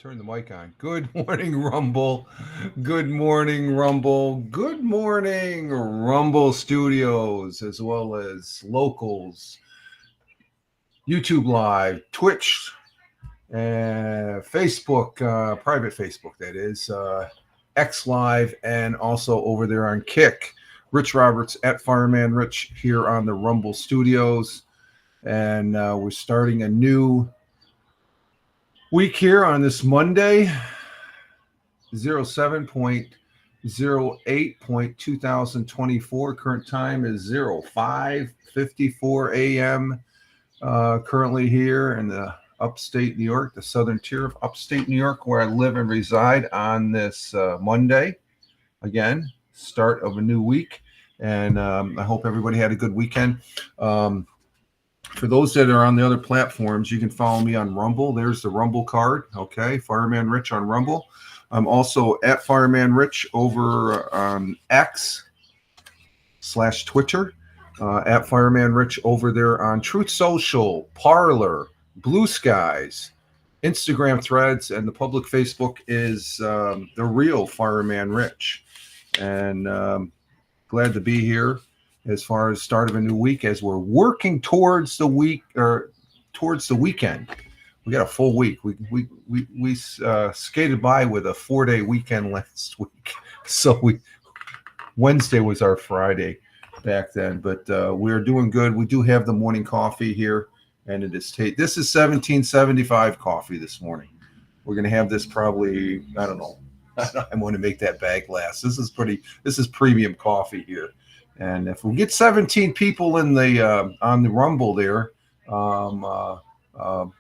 Turn the mic on. Good morning, Rumble. Good morning, Rumble. Good morning, Rumble Studios, as well as locals, YouTube Live, Twitch, and Facebook, private Facebook, that is, X Live, and also over there on Kick. Rich Roberts at Fireman Rich here on the Rumble Studios. And we're starting a new week here on this Monday, 07.08.2024. Current time is 05:54 a.m. Currently here in the upstate New York, the southern tier of upstate New York, where I live and reside on this Monday. Again, start of a new week. And I hope everybody had a good weekend. For those that are on the other platforms, you can follow me on Rumble. There's the Rumble card. Okay. Fireman Rich on Rumble. I'm also at Fireman Rich over on X/Twitter. At Fireman Rich over there on Truth Social, Parler, Blue Skies, Instagram Threads, and the public Facebook is the real Fireman Rich. And glad to be here. As far as start of a new week, as we're working towards the week or towards the weekend. We got a full week. We skated by with a 4-day weekend last week. So Wednesday was our Friday back then, but we're doing good. We do have the morning coffee here, and it is this is 1775 coffee this morning. We're going to have this probably, I don't know. I want to make that bag last. This is premium coffee here. And if we get 17 people in the on the Rumble there,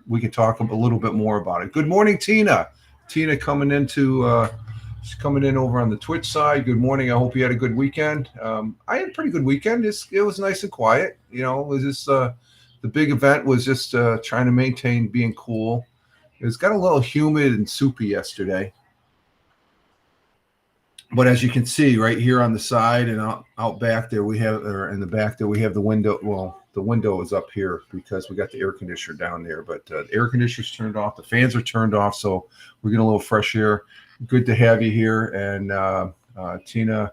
we can talk a little bit more about it. Good morning, Tina. Tina coming in over on the Twitch side. Good morning. I hope you had a good weekend. I had a pretty good weekend. It was nice and quiet. You know, it was just the big event was just trying to maintain being cool. It got a little humid and soupy yesterday. But as you can see right here on the side and out back there, in the back there, we have the window. Well, the window is up here because we got the air conditioner down there. But the air conditioner's turned off. The fans are turned off. So we're getting a little fresh air. Good to have you here. And Tina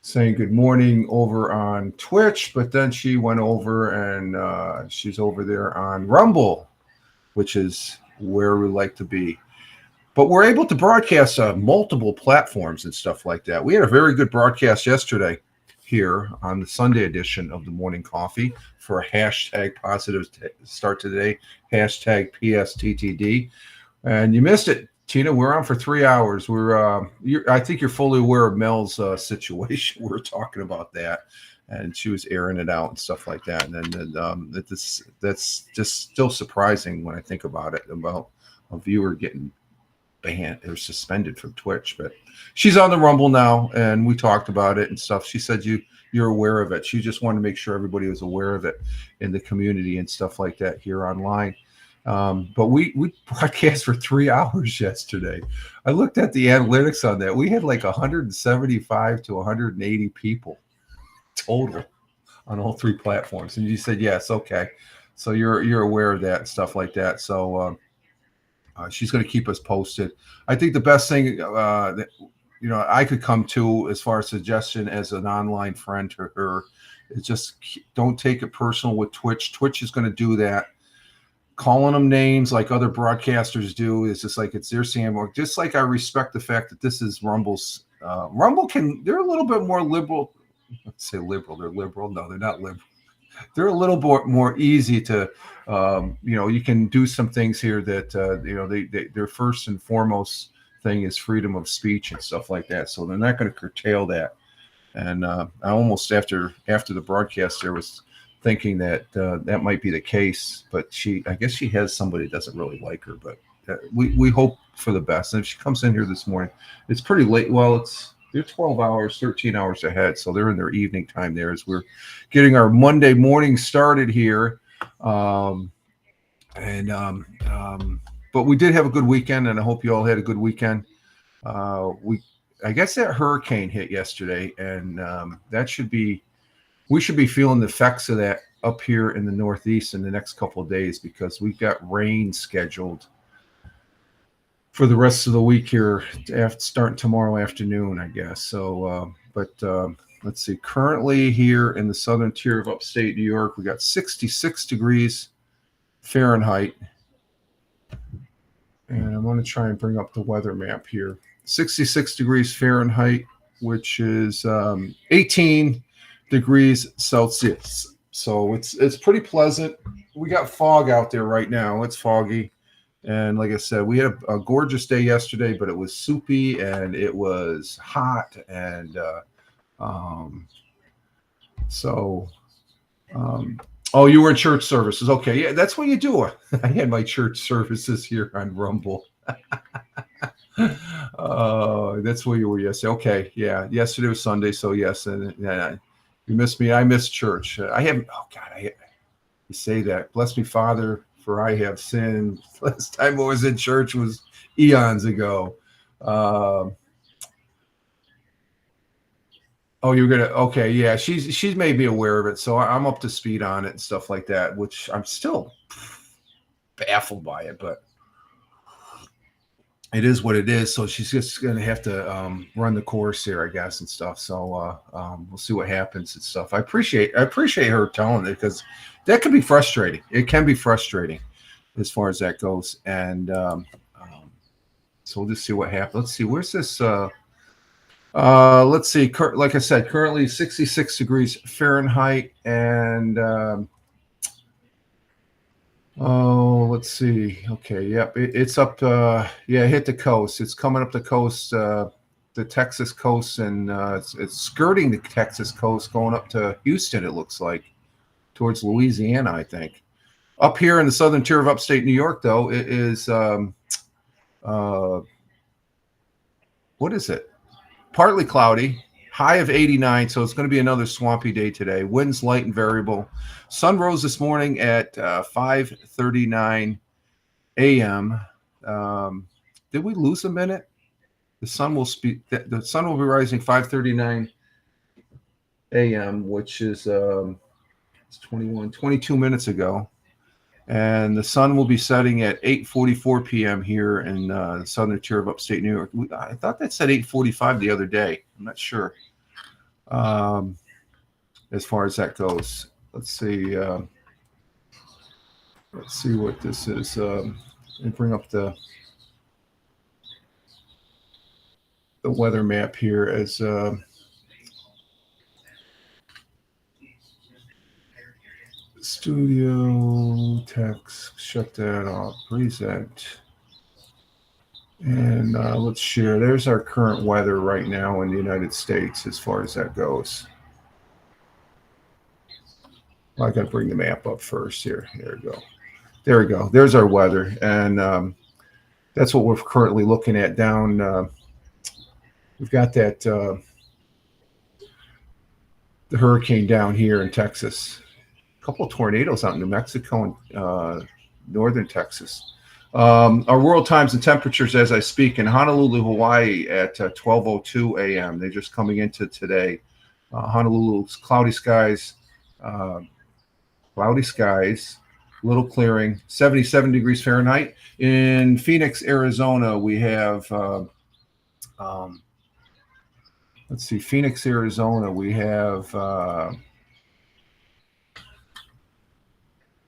saying good morning over on Twitch. But then she went over and she's over there on Rumble, which is where we like to be. but we're able to broadcast multiple platforms and stuff like that. We had a very good broadcast yesterday here on the Sunday edition of the Morning Coffee for a hashtag positive start today, hashtag PSTTD. And you missed it, Tina. We're on for 3 hours. I think you're fully aware of Mel's situation. We were talking about that, and she was airing it out and stuff like that. And then that's just still surprising when I think about it, about a viewer getting banned or suspended from Twitch. But she's on the Rumble now, and we talked about it and stuff. She said you're aware of it. She just wanted to make sure everybody was aware of it in the community and stuff like that here online. But we broadcast for 3 hours yesterday. I looked at the analytics on that. We had like 175 to 180 people total on all three platforms. And you said yes, okay. So you're aware of that and stuff like that. So she's going to keep us posted. I think the best thing that I could come to as far as suggestion as an online friend to her is just don't take it personal with Twitch. Twitch is going to do that. Calling them names like other broadcasters do is just like it's their sandbox. Just like I respect the fact that this is Rumble's. They're a little bit more liberal. Let's say liberal. They're liberal. No, they're not liberal. They're a little bit more easy to, you can do some things here that, their first and foremost thing is freedom of speech and stuff like that. So they're not going to curtail that. And I almost after the broadcast, there was thinking that that might be the case, but I guess she has somebody that doesn't really like her, but we hope for the best. And if she comes in here this morning, it's pretty late. Well, they're 12 hours, 13 hours ahead. So they're in their evening time there as we're getting our Monday morning started here. But we did have a good weekend, and I hope you all had a good weekend. I guess that hurricane hit yesterday, and we should be feeling the effects of that up here in the Northeast in the next couple of days, because we've got rain scheduled for the rest of the week here, starting tomorrow afternoon, I guess. So, let's see. Currently here in the southern tier of upstate New York, we got 66 degrees Fahrenheit. And I want to try and bring up the weather map here. 66 degrees Fahrenheit, which is 18 degrees Celsius. So it's pretty pleasant. We got fog out there right now. It's foggy. And like I said, we had a gorgeous day yesterday, but it was soupy and it was hot. And you were in church services. Okay. Yeah, that's what you do. I had my church services here on Rumble. That's where you were yesterday. Okay. Yeah. Yesterday was Sunday. So yes. And you missed me. I missed church. You say that. Bless me, Father, for I have sinned. Last time I was in church was eons ago. You're gonna. Okay, yeah. She's made me aware of it, so I'm up to speed on it and stuff like that. Which I'm still baffled by it, but it is what it is. So she's just gonna have to run the course here, I guess, and stuff. So we'll see what happens and stuff. I appreciate her telling it, because that can be frustrating. It can be frustrating as far as that goes. And so we'll just see what happens. Let's see. Where's this? Let's see. Like I said, currently 66 degrees Fahrenheit, and let's see. Okay, yep, it's up. It hit the coast. It's coming up the coast, the Texas coast, and it's skirting the Texas coast, going up to Houston. It looks like towards Louisiana, I think. Up here in the southern tier of upstate New York, though, it is what is it? Partly cloudy, high of 89, so it's going to be another swampy day today. Winds light and variable. Sun rose this morning at 5:39 a.m. Did we lose a minute? The sun will be rising 5:39 a.m., which is 22 minutes ago. And the sun will be setting at 8:44 p.m. here in the southern tier of upstate New York. I thought that said 8:45 the other day. I'm not sure as far as that goes. Let's see. Let's see what this is. And bring up the the weather map here as studio text. Shut that off. Present. And let's share. There's our current weather right now in the United States as far as that goes. Well, I got to bring the map up first here. There we go. There we go. There's our weather. And that's what we're currently looking at down. We've got that the hurricane down here in Texas. A couple of tornadoes out in New Mexico and northern Texas. Our world times and temperatures as I speak in Honolulu, Hawaii at 12:02 a.m. They're just coming into today. Honolulu's cloudy skies, little clearing, 77 degrees Fahrenheit. In Phoenix, Arizona, we have, let's see, Phoenix, Arizona, we have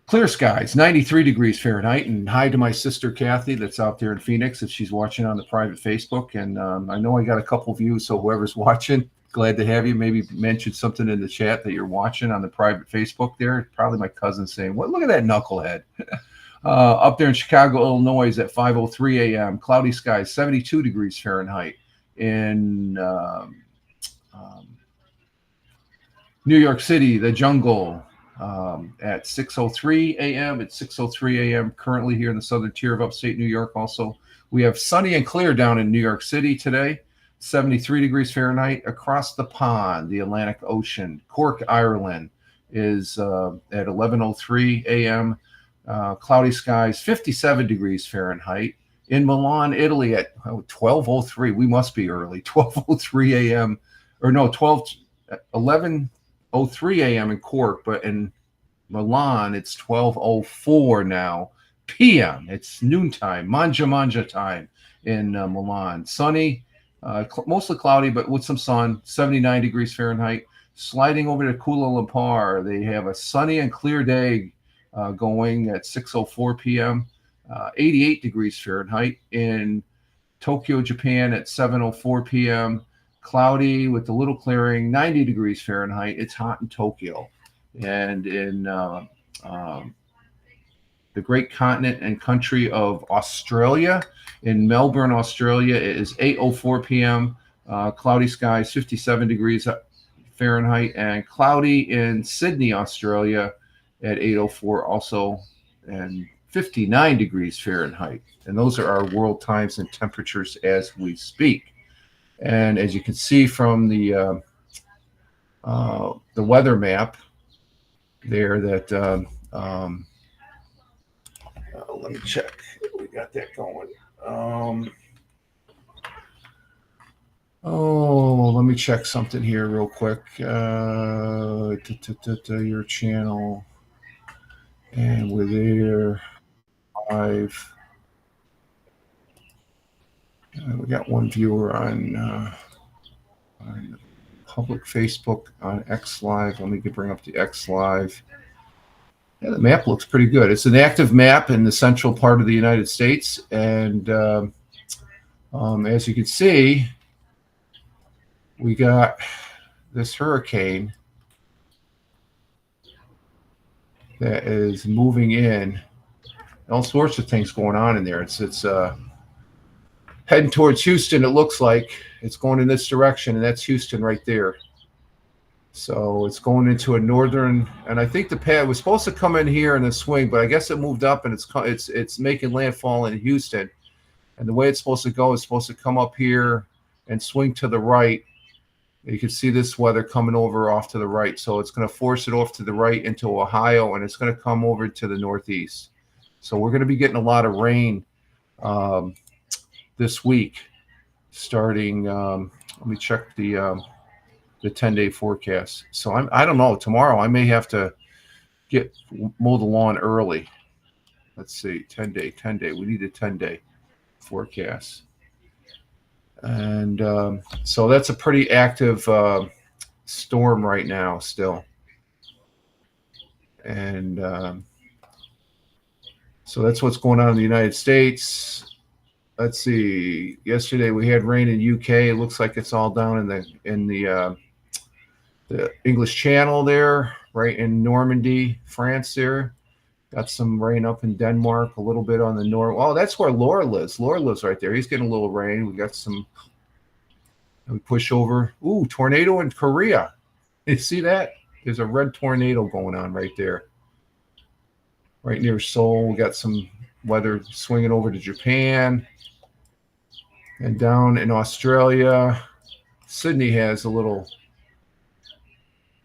clear skies, 93 degrees Fahrenheit. And hi to my sister, Kathy, that's out there in Phoenix, if she's watching on the private Facebook. And I know I got a couple views, so whoever's watching, glad to have you. Maybe mention something in the chat that you're watching on the private Facebook there. Probably my cousin saying, "What? Look at that knucklehead." Up there in Chicago, Illinois at 5:03 a.m. Cloudy skies, 72 degrees Fahrenheit. In New York City, the jungle, at 6:03 a.m. It's 6:03 a.m. currently here in the southern tier of upstate New York. Also, we have sunny and clear down in New York City today. 73 degrees Fahrenheit. Across the pond, the Atlantic Ocean, Cork, Ireland, is at 11:03 a.m. Cloudy skies, 57 degrees Fahrenheit. In Milan, Italy, at 12:03. We must be early. 12:03 a.m. or no, 11:03 a.m. in Cork, but in Milan, it's 12:04 now p.m. It's noontime, manja time in Milan. Sunny. Mostly cloudy, but with some sun, 79 degrees Fahrenheit. Sliding over to Kuala Lumpur, they have a sunny and clear day going at 6:04 p.m., 88 degrees Fahrenheit. In Tokyo, Japan at 7:04 p.m., cloudy with a little clearing, 90 degrees Fahrenheit. It's hot in Tokyo. And in the great continent and country of Australia, in Melbourne, Australia, it is 8:04 p.m. Cloudy skies, 57 degrees Fahrenheit, and cloudy in Sydney, Australia, at 8:04 also, and 59 degrees Fahrenheit. And those are our world times and temperatures as we speak. And as you can see from the weather map there, that let me check. We got that going. Let me check something here real quick. Your channel, and we're there live. We got one viewer on public Facebook on X Live. Let me bring up the X Live. Yeah, the map looks pretty good. It's an active map in the central part of the United States. And as you can see, we got this hurricane that is moving in. All sorts of things going on in there. It's heading towards Houston, it looks like. It's going in this direction, and that's Houston right there. So it's going into a northern, and I think the pad was supposed to come in here in a swing, but I guess it moved up, and it's making landfall in Houston. And the way it's supposed to go is supposed to come up here and swing to the right. You can see this weather coming over off to the right. So it's going to force it off to the right into Ohio, and it's going to come over to the northeast. So we're going to be getting a lot of rain this week, starting. Let me check the 10-day forecast. So I don't know. Tomorrow I may have to mow the lawn early. Let's see, 10-day. We need a 10-day forecast. And so that's a pretty active storm right now still. And so that's what's going on in the United States. let's see. Yesterday we had rain in UK. It looks like it's all down in the English Channel there, right in Normandy, France. There got some rain up in Denmark, a little bit on the north. Oh, that's where Laura lives. Laura lives right there. He's getting a little rain. We got some. We push over. Ooh, tornado in Korea. You see that? There's a red tornado going on right there, right near Seoul. We got some weather swinging over to Japan. And down in Australia, Sydney has a little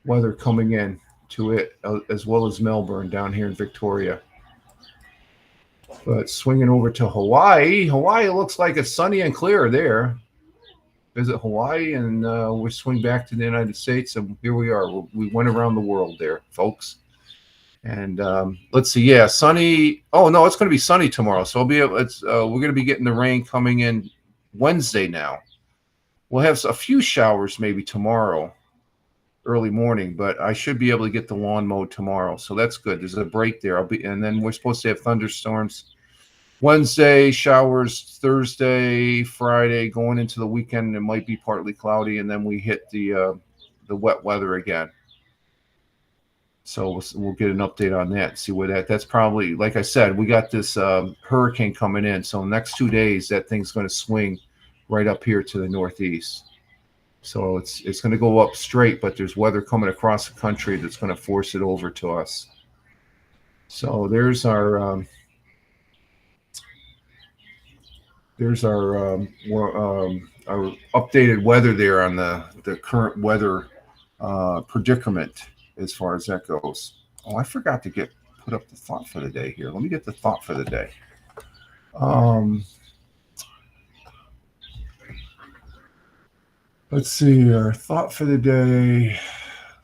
weather coming in to it, as well as Melbourne down here in Victoria. But swinging over to Hawaii, Hawaii looks like it's sunny and clear there. Visit Hawaii, and we swing back to the United States, and here we are. We went around the world there, folks. And let's see, yeah, sunny. Oh no, it's going to be sunny tomorrow. So we're going to be getting the rain coming in Wednesday now. We'll have a few showers maybe tomorrow, early morning, but I should be able to get the lawn mowed tomorrow. So that's good. There's a break there. And then we're supposed to have thunderstorms Wednesday, showers Thursday, Friday, going into the weekend. It might be partly cloudy, and then we hit the wet weather again. So we'll get an update on that. See where that's probably, like I said, we got this hurricane coming in. So next 2 days, that thing's going to swing right up here to the northeast. So it's going to go up straight, but there's weather coming across the country that's going to force it over to us. So there's our updated weather there on the current weather predicament as far as that goes. Oh, I forgot to put up the thought for the day here. Let me get the thought for the day. Let's see, our thought for the day,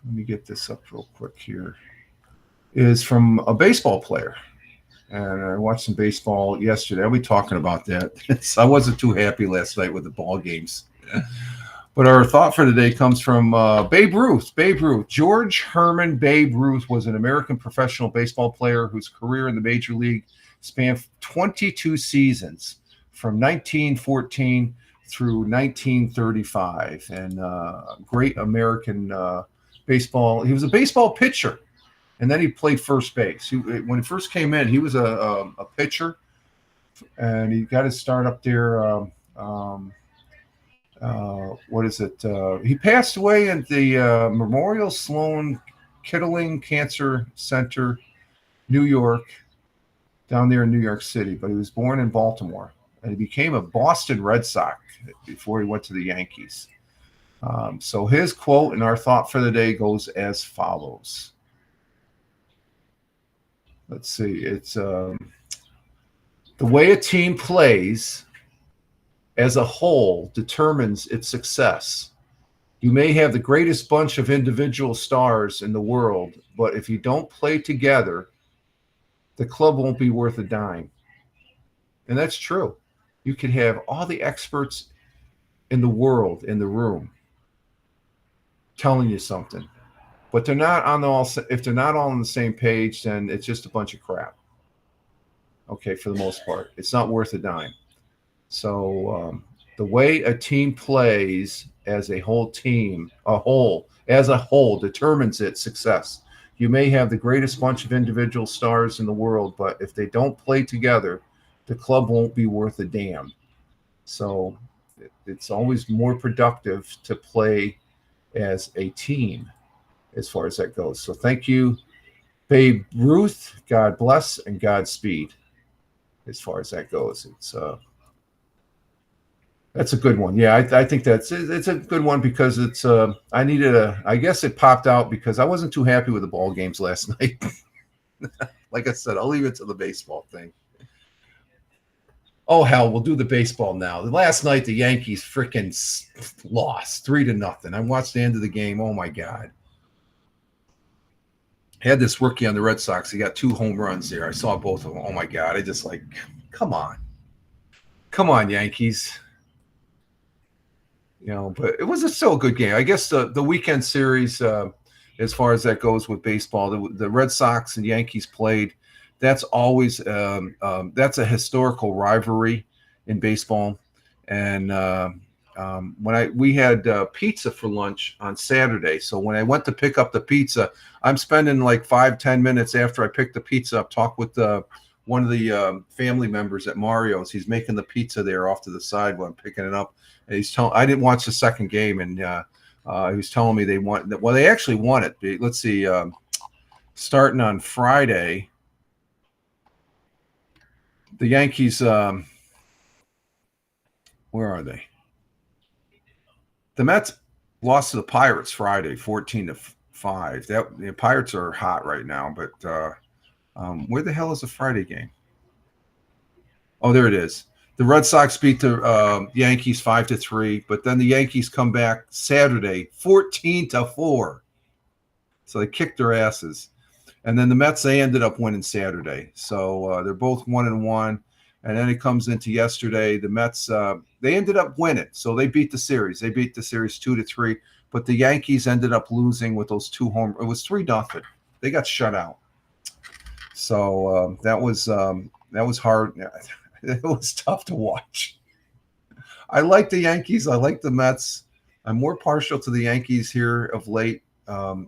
let me get this up real quick here, is from a baseball player. And I watched some baseball yesterday. I'll be talking about that. I wasn't too happy last night with the ball games. But our thought for the day comes from Babe Ruth. Babe Ruth. George Herman Babe Ruth was an American professional baseball player whose career in the major league spanned 22 seasons from 1914 through 1935. And great American baseball. He was a baseball pitcher. And then he played first base. When he first came in, he was a pitcher, and he got his start up there. He passed away at the Memorial Sloan Kettling Cancer Center, New York, down there in New York City. But he was born in Baltimore, and he became a Boston Red Sox before he went to the Yankees. So his quote and our thought for the day goes as follows. Let's see. It's the way a team plays as a whole determines its success. You may have the greatest bunch of individual stars in the world, but if you don't play together, the club won't be worth a dime. And that's true. You could have all the experts in the world in the room telling you something. But they're not if they're not all on the same page, then it's just a bunch of crap. Okay, for the most part. It's not worth a dime. So the way a team plays as a whole determines its success. You may have the greatest bunch of individual stars in the world, but if they don't play together, the club won't be worth a damn. So it's always more productive to play as a team as far as that goes. So thank you, Babe Ruth. God bless and Godspeed as far as that goes. That's a good one. Yeah, I think it's a good one because it's I guess it popped out because I wasn't too happy with the ball games last night. Like I said, I'll leave it to the baseball thing. Oh, hell, we'll do the baseball now. Last night, the Yankees freaking lost 3-0. I watched the end of the game. Oh, my God. Had this rookie on the Red Sox. He got 2 home runs there. I saw both of them. Oh, my God. I just come on. Come on, Yankees. But it was still a good game. I guess the weekend series, as far as that goes with baseball, the Red Sox and Yankees played. That's always that's a historical rivalry in baseball. And we had pizza for lunch on Saturday. So when I went to pick up the pizza, I'm spending like 5-10 minutes after I pick the pizza up, talk with one of the family members at Mario's. He's making the pizza there off to the side while I'm picking it up. And he's telling, I didn't watch the second game, and he was telling me they want, well, they actually won it. Let's see, starting on Friday, the Yankees, where are they? The Mets lost to the Pirates Friday, 14-5. The Pirates are hot right now, but where the hell is the Friday game? Oh, there it is. The Red Sox beat the Yankees 5-3, but then the Yankees come back Saturday 14-4. So they kicked their asses. And then the Mets, they ended up winning Saturday. So they're both 1-1. And then it comes into yesterday. The Mets, they ended up winning. So they beat the series. They beat the series 2-3. But the Yankees ended up losing with those two home. It was 3-0. They got shut out. So that was hard. It was tough to watch. I like the Yankees. I like the Mets. I'm more partial to the Yankees here of late,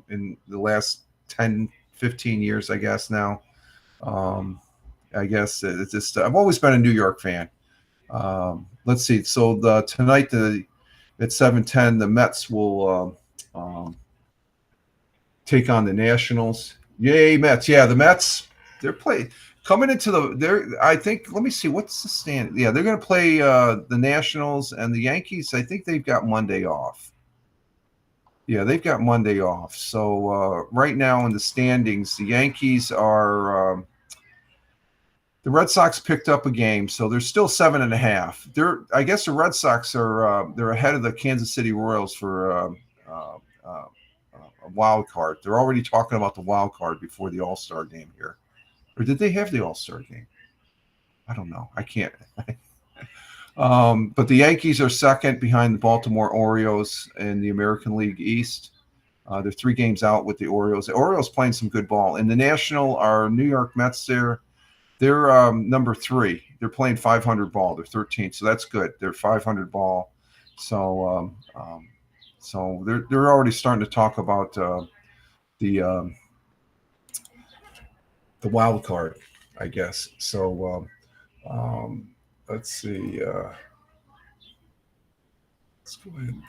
in the last 10, 15 years, I guess now. I guess it's just, I've always been a New York fan. Let's see. So tonight at 7:10, the Mets will take on the Nationals. Yay, Mets. Yeah, the Mets, they're playing. Coming into I think, let me see, what's the stand? Yeah, they're going to play the Nationals and the Yankees. I think they've got Monday off. Yeah, they've got Monday off. So right now in the standings, the Yankees are the Red Sox picked up a game, so they're still 7.5. I guess the Red Sox are they're ahead of the Kansas City Royals for a wild card. They're already talking about the wild card before the All-Star game here. Or did they have the All-Star game? I don't know. I can't. But the Yankees are second behind the Baltimore Orioles in the American League East. They're 3 games out with the Orioles. The Orioles playing some good ball. In the National, our New York Mets there, they're number 3. They're playing 500 ball. They're 13th, so that's good. They're 500 ball. So so they're already starting to talk about the wild card, I guess. So let's see. Let's go ahead and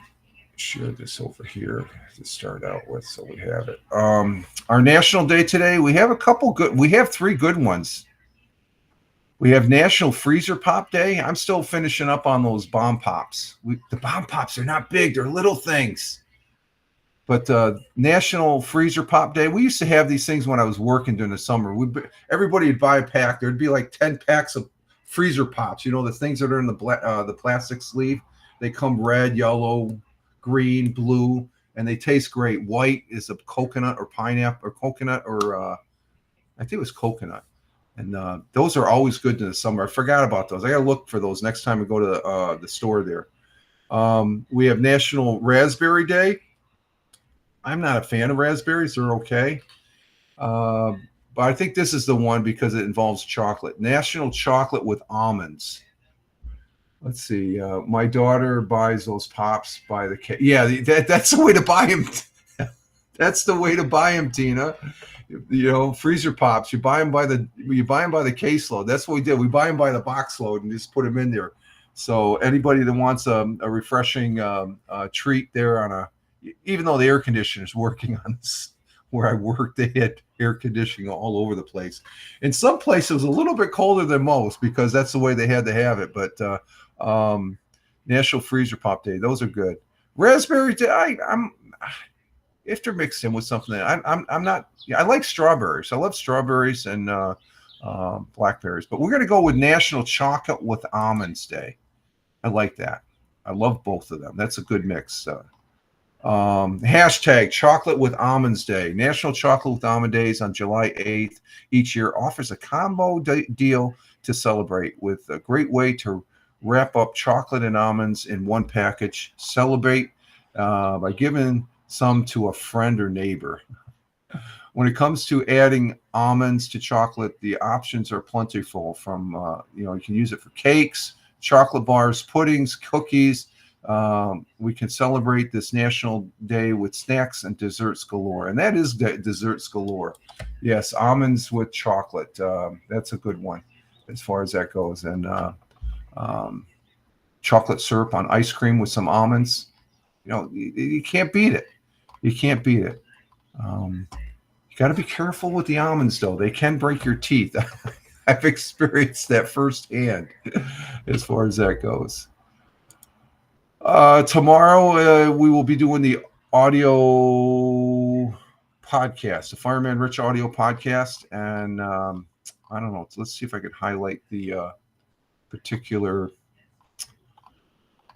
share this over here to start out with, so we have it. Our National Day today, we have 3 good ones. We have National Freezer Pop Day. I'm still finishing up on those bomb pops. The bomb pops are not big. They're little things. But National Freezer Pop Day, we used to have these things when I was working during the summer. Everybody would buy a pack. There'd be like 10 packs of freezer pops. You know, the things that are in the plastic sleeve. They come red, yellow, green, blue, and they taste great. White is a coconut or pineapple or coconut or I think it was coconut. And those are always good in the summer. I forgot about those. I got to look for those next time we go to the store there. We have National Raspberry Day. I'm not a fan of raspberries. They're okay. But I think this is the one because it involves chocolate. National Chocolate with Almonds. Let's see. My daughter buys those pops by the case. Yeah, that's the way to buy them. That's the way to buy them, Tina. You know, freezer pops. You buy them by the caseload. That's what we did. We buy them by the box load and just put them in there. So anybody that wants a refreshing treat there on even though the air conditioner is working on this, where I worked, they had air conditioning all over the place. In some places, it was a little bit colder than most because that's the way they had to have it. But National Freezer Pop Day, those are good. Raspberry Day, I'm if they're mixed in with something, I'm not. I like strawberries. I love strawberries and blackberries. But we're going to go with National Chocolate with Almonds Day. I like that. I love both of them. That's a good mix. Hashtag Chocolate with Almonds Day. National Chocolate with Almond Days on July 8th each year offers a combo deal to celebrate with a great way to wrap up chocolate and almonds in one package. Celebrate by giving some to a friend or neighbor. When it comes to adding almonds to chocolate, the options are plentiful. From you can use it for cakes, chocolate bars, puddings, cookies. We can celebrate this National Day with snacks and desserts galore. And that is desserts galore. Yes, almonds with chocolate. That's a good one as far as that goes. And um, chocolate syrup on ice cream with some almonds. You can't beat it. You can't beat it. You got to be careful with the almonds, though. They can break your teeth. I've experienced that firsthand as far as that goes. Tomorrow, we will be doing the audio podcast, the Fireman Rich audio podcast. And I don't know. Let's see if I could highlight the particular.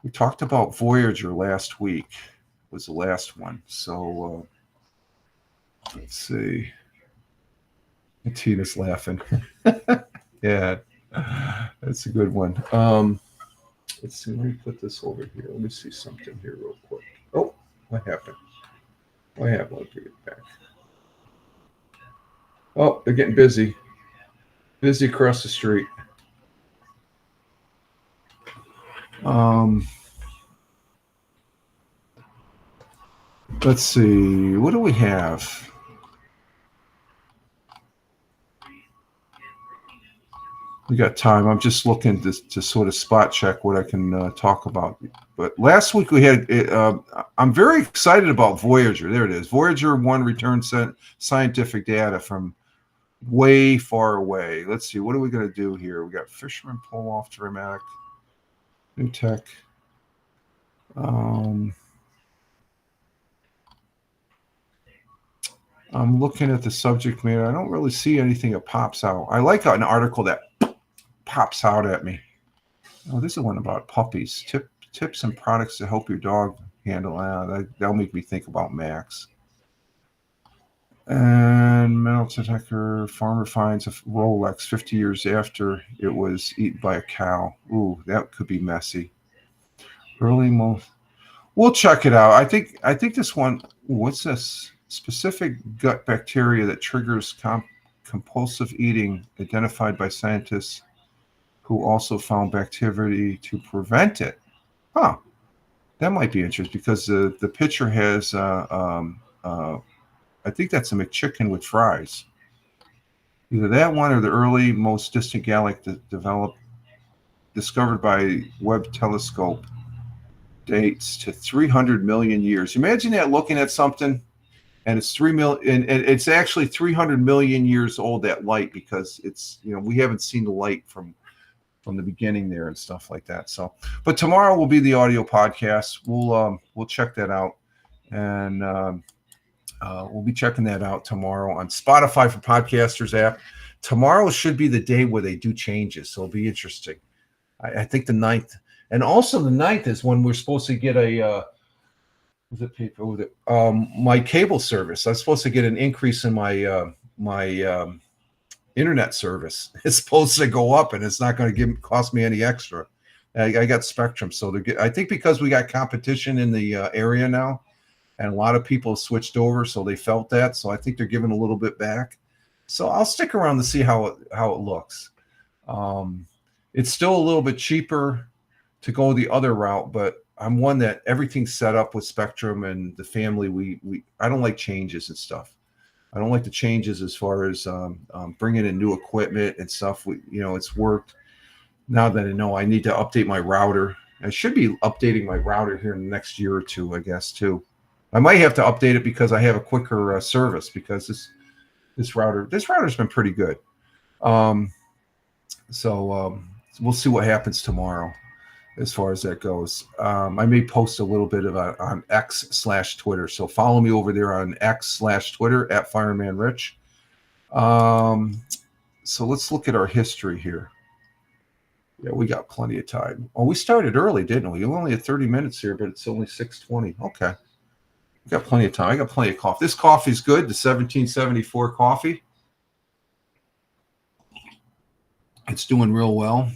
We talked about Voyager last week, was the last one. So let's see. And Tina's laughing. Yeah, that's a good one. Let's see. Let me put this over here. Let me see something here real quick. Oh, what happened? What happened? Let me bring it back. Oh, they're getting busy. Busy across the street. Let's see. What do we have? We got time. I'm just looking to sort of spot check what I can talk about. But last week we had, I'm very excited about Voyager. There it is. Voyager 1 returned scientific data from way far away. Let's see. What are we going to do here? We got Fisherman pull-off dramatic. New tech. I'm looking at the subject matter. I don't really see anything that pops out. I like an article that pops out at me. Oh, this is one about puppies. Tips and products to help your dog handle. That'll make me think about Max. And metal detector. Farmer finds a Rolex 50 years after it was eaten by a cow. Ooh, that could be messy. We'll check it out. I think this one. What's this? Specific gut bacteria that triggers compulsive eating, identified by scientists who also found activity to prevent it. Huh. That might be interesting because the picture has, I think that's a McChicken with fries. Either that one or the early, most distant galaxy discovered by Webb telescope dates to 300 million years. Imagine that, looking at something and it's 3 million, and it's actually 300 million years old, that light, because it's, we haven't seen the light from the beginning there and stuff like that. So, but tomorrow will be the audio podcast. We'll check that out, and we'll be checking that out tomorrow on Spotify for Podcasters app. Tomorrow should be the day where they do changes, so it'll be interesting. I think the 9th, and also the 9th is when we're supposed to get a my cable service. I'm supposed to get an increase in my internet service. It's supposed to go up, and it's not going to cost me any extra. I got Spectrum, so I think because we got competition in the area now, and a lot of people switched over, so they felt that. So I think they're giving a little bit back. So I'll stick around to see how it looks. It's still a little bit cheaper to go the other route, but I'm one that everything's set up with Spectrum and the family. I don't like changes and stuff. I don't like the changes as far as bringing in new equipment and stuff. It's worked. Now that I know I need to update my router, I should be updating my router here in the next year or two, I guess, too. I might have to update it because I have a quicker service, because this router's been pretty good. So we'll see what happens tomorrow as far as that goes. I may post a little bit of on X/Twitter. So follow me over there on X/Twitter at Fireman Rich. So let's look at our history here. Yeah, we got plenty of time. Oh, we started early, didn't we? We only had 30 minutes here, but it's only 6:20. Okay. We got plenty of time. I got plenty of coffee. This coffee's good, the 1774 coffee. It's doing real well.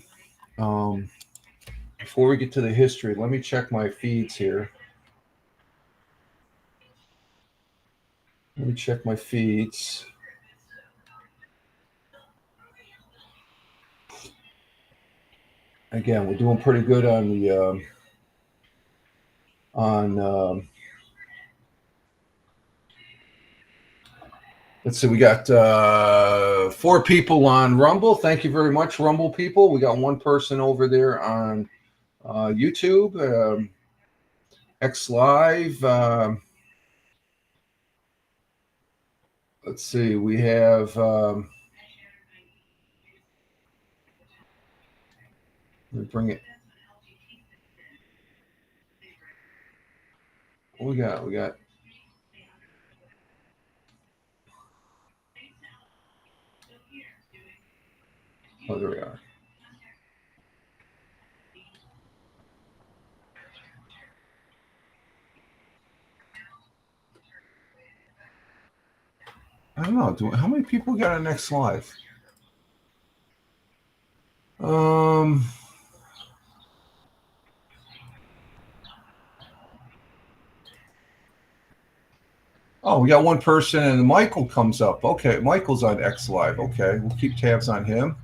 Before we get to the history, let me check my feeds here. Let me check my feeds. Again, we're doing pretty good on the on. Let's see, we got 4 people on Rumble. Thank you very much, Rumble people. We got 1 person over there on YouTube, X Live. Let's see, we have. Let me bring it. What we got? We got. Oh, there we are. I don't know. How many people got on X Live? Um. Oh, we got 1 person, and Michael comes up. Okay, Michael's on X Live. Okay, we'll keep tabs on him.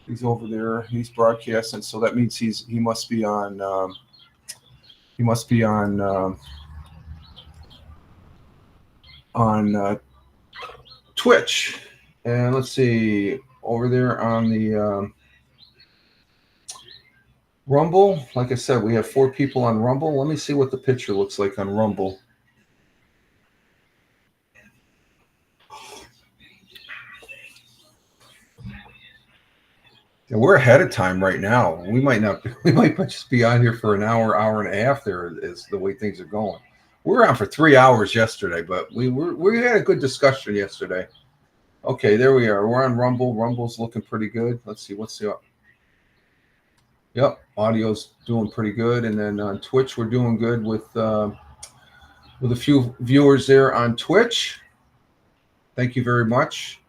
He's over there. He's broadcasting, so that means he must be on. He must be on Twitch. And let's see, over there on the Rumble. Like I said, we have 4 people on Rumble. Let me see what the picture looks like on Rumble. Yeah, we're ahead of time right now. We might not. We might just be on here for an hour, hour and a half. There is the way things are going. We were on for 3 hours yesterday, but we had a good discussion yesterday. Okay, there we are. We're on Rumble. Rumble's looking pretty good. Let's see. What's the? Yep, audio's doing pretty good. And then on Twitch, we're doing good with a few viewers there on Twitch. Thank you very much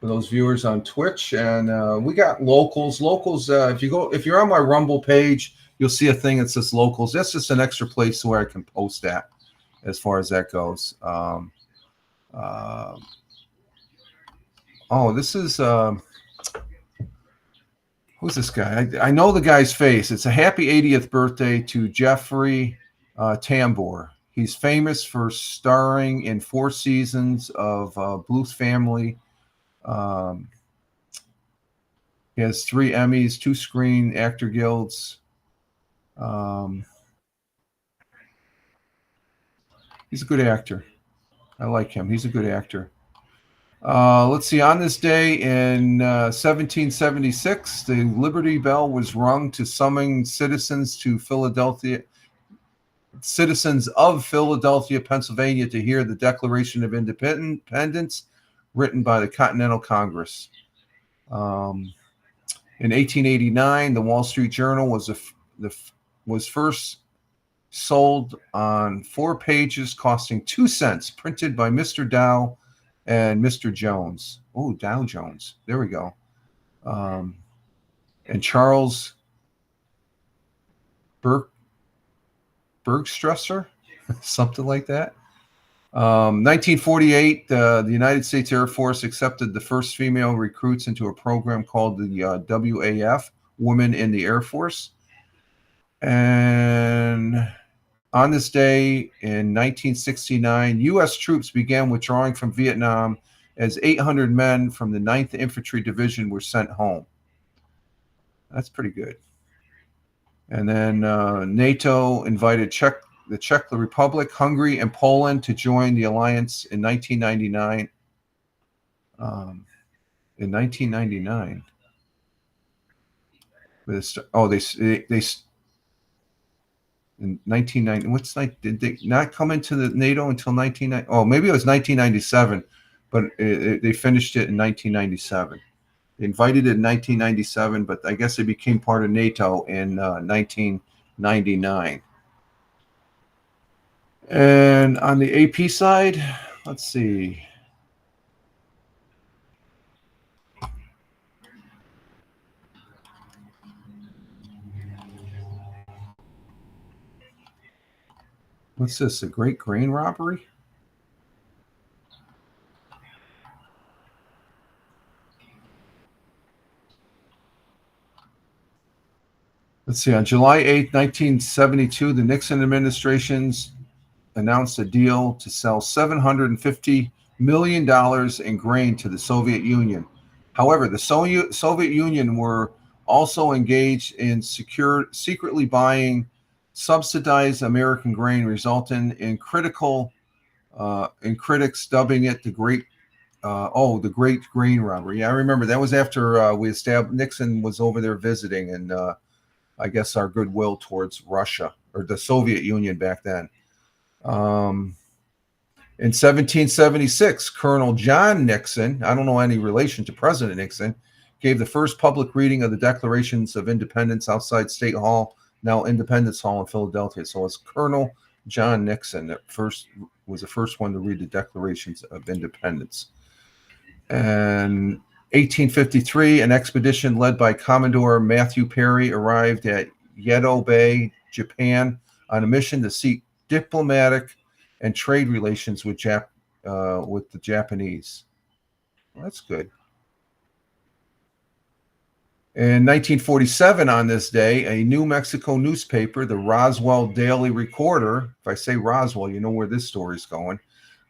for those viewers on Twitch. And we got locals. Locals. If you're on my Rumble page, you'll see a thing that says locals. That's just an extra place where I can post that, as far as that goes. This is. Who's this guy? I know the guy's face. It's a happy 80th birthday to Jeffrey Tambor. He's famous for starring in 4 seasons of Bluth Family. He has 3 Emmys, 2 Screen Actor Guilds. He's a good actor. I like him. He's a good actor. Let's see. On this day in 1776, the Liberty Bell was rung to summon citizens of Philadelphia, Pennsylvania, to hear the Declaration of Independence, written by the Continental Congress. In 1889, the Wall Street Journal was first sold on 4 pages, costing 2 cents, printed by Mr. Dow and Mr. Jones. Oh, Dow Jones. There we go. And Charles Bergstresser, something like that. 1948, the United States Air Force accepted the first female recruits into a program called the WAF, Women in the Air Force. And on this day in 1969, U.S. troops began withdrawing from Vietnam as 800 men from the 9th Infantry Division were sent home. That's pretty good. And then NATO invited the Czech Republic, Hungary, and Poland to join the alliance in 1999. In 1999, they in 1990. What's like? Did they not come into the NATO until 1990? Oh, maybe it was 1997, but they finished it in 1997. They invited it in 1997, but I guess they became part of NATO in 1999. And on the AP side, let's see. What's this? A great grain robbery? Let's see. On July 8th, 1972, the Nixon administration's announced a deal to sell $750 million in grain to the Soviet Union. However, the Soviet Union were also engaged in secretly buying subsidized American grain, resulting in critics dubbing it the Great Grain Robbery. Yeah, I remember that was after Nixon was over there visiting, and I guess our goodwill towards Russia or the Soviet Union back then. In 1776, Colonel John Nixon, I don't know any relation to President Nixon, gave the first public reading of the Declarations of Independence outside State Hall, now Independence Hall in Philadelphia. So it's Colonel John Nixon that was the first one to read the Declarations of Independence. And 1853, an expedition led by Commodore Matthew Perry arrived at Yedo Bay, Japan, on a mission to seek diplomatic and trade relations with the Japanese. Well, that's good. In 1947, on this day, a New Mexico newspaper, the Roswell Daily Recorder, if I say Roswell, you know where this story's going,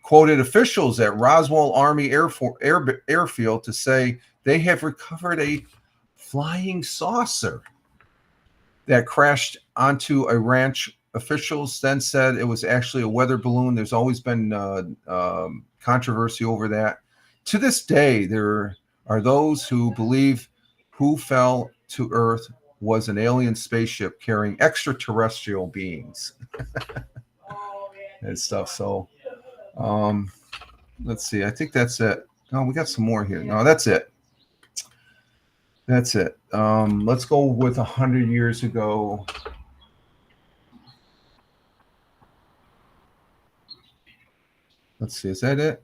quoted officials at Roswell Army Airfield to say they have recovered a flying saucer that crashed onto a ranch. Officials then said it was actually a weather balloon. There's always been controversy over that. To this day, there are those who believe who fell to Earth was an alien spaceship carrying extraterrestrial beings and stuff. So let's see. I think that's it. Oh, we got some more here. No, that's it. That's it. Let's go with 100 years ago. Let's see. Is that it?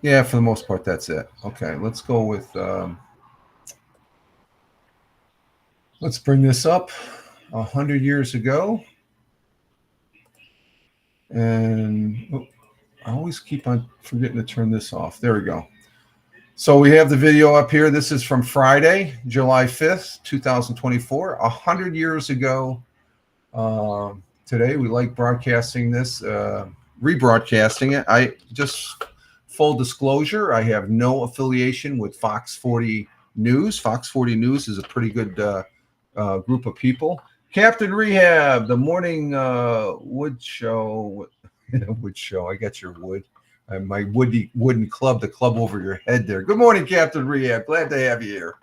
Yeah, for the most part, that's it. Okay, let's go with. Let's bring this up 100 years ago. And I always keep on forgetting to turn this off. There we go. So we have the video up here. This is from Friday, July 5th, 2024. 100 years ago today. We like broadcasting this, rebroadcasting it. I just, full disclosure, I have no affiliation with Fox 40 News. Fox 40 News is a pretty good group of people. Captain Rehab, the morning wood show. Wood show. I got your wood. My wooden club, the club over your head there. Good morning, Captain Rehab. Glad to have you here.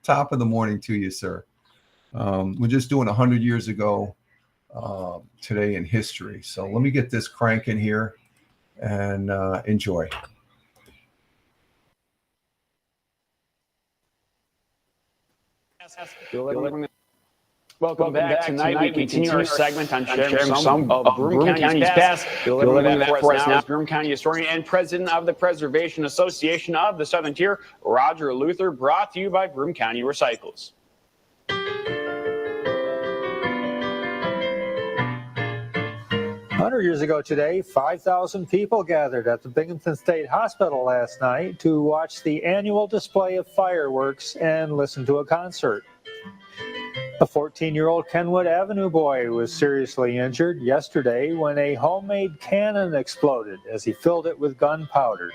Top of the morning to you, sir. We're just doing 100 years ago today in history. So let me get this cranking here and enjoy. Welcome back. Tonight we continue our segment on sharing some of Broome County's past. Delivering that for us now is Broome County historian and president of the Preservation Association of the Southern Tier, Roger Luther, brought to you by Broome County Recycles. 100 years ago today, 5,000 people gathered at the Binghamton State Hospital last night to watch the annual display of fireworks and listen to a concert. A 14-year-old Kenwood Avenue boy was seriously injured yesterday when a homemade cannon exploded as he filled it with gunpowder.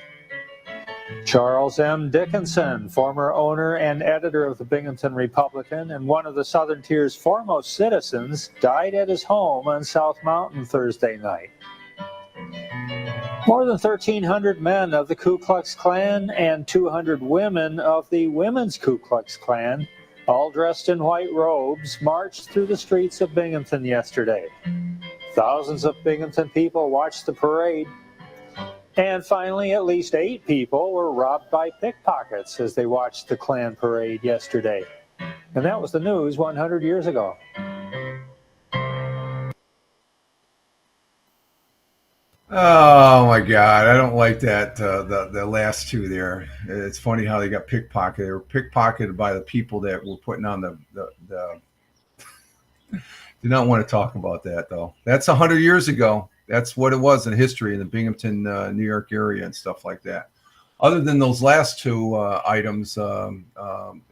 Charles M. Dickinson, former owner and editor of the Binghamton Republican and one of the Southern Tier's foremost citizens, died at his home on South Mountain Thursday night. More than 1,300 men of the Ku Klux Klan and 200 women of the Women's Ku Klux Klan, all dressed in white robes, marched through the streets of Binghamton yesterday. Thousands of Binghamton people watched the parade. And finally, at least 8 people were robbed by pickpockets as they watched the Klan parade yesterday. And that was the news 100 years ago. Oh my God, I don't like that. The last two there. It's funny how they got pickpocketed. They were pickpocketed by the people that were putting on the Do not want to talk about that though. That's 100 years ago. That's what it was in history in the Binghamton, New York area and stuff like that. other than those last two items,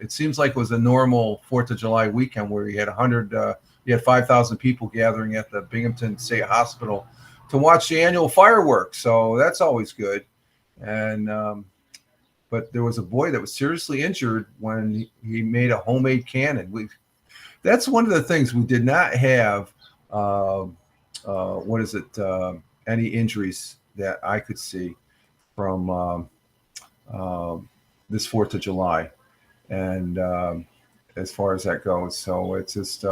it seems like it was a normal 4th of July weekend where you had 5,000 people gathering at the Binghamton State Hospital to watch the annual fireworks. So that's always good. And but there was a boy that was seriously injured when he made a homemade cannon. That's one of the things we did not have. Any injuries that I could see from this 4th of July, and as far as that goes. So it's just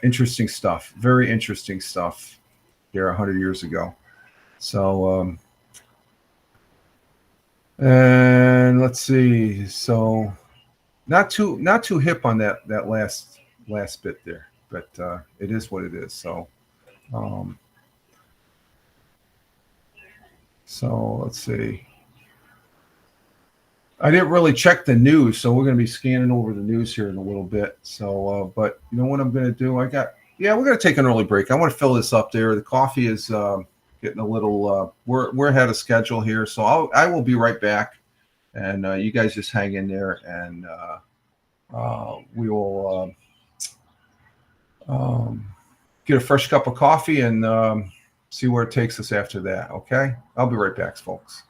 interesting stuff, very interesting stuff there 100 years ago. So, and let's see. So not too hip on that last bit there, but it is what it is. So, so let's see. I didn't really check the news, so we're going to be scanning over the news here in a little bit. So, but you know what I'm going to do? We're going to take an early break. I want to fill this up there. The coffee is getting a little. We're ahead of schedule here, so I will be right back, and you guys just hang in there, and we will get a fresh cup of coffee and see where it takes us after that. Okay, I'll be right back, folks.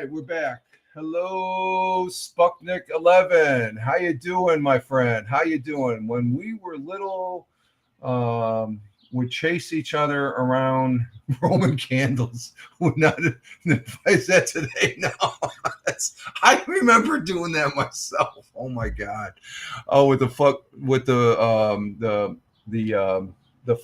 right, we're back. Hello, Sputnik 11. How you doing, my friend? How you doing? When we were little, would chase each other around Roman candles. Would not advise that today. No, I remember doing that myself. Oh my god. Oh, with the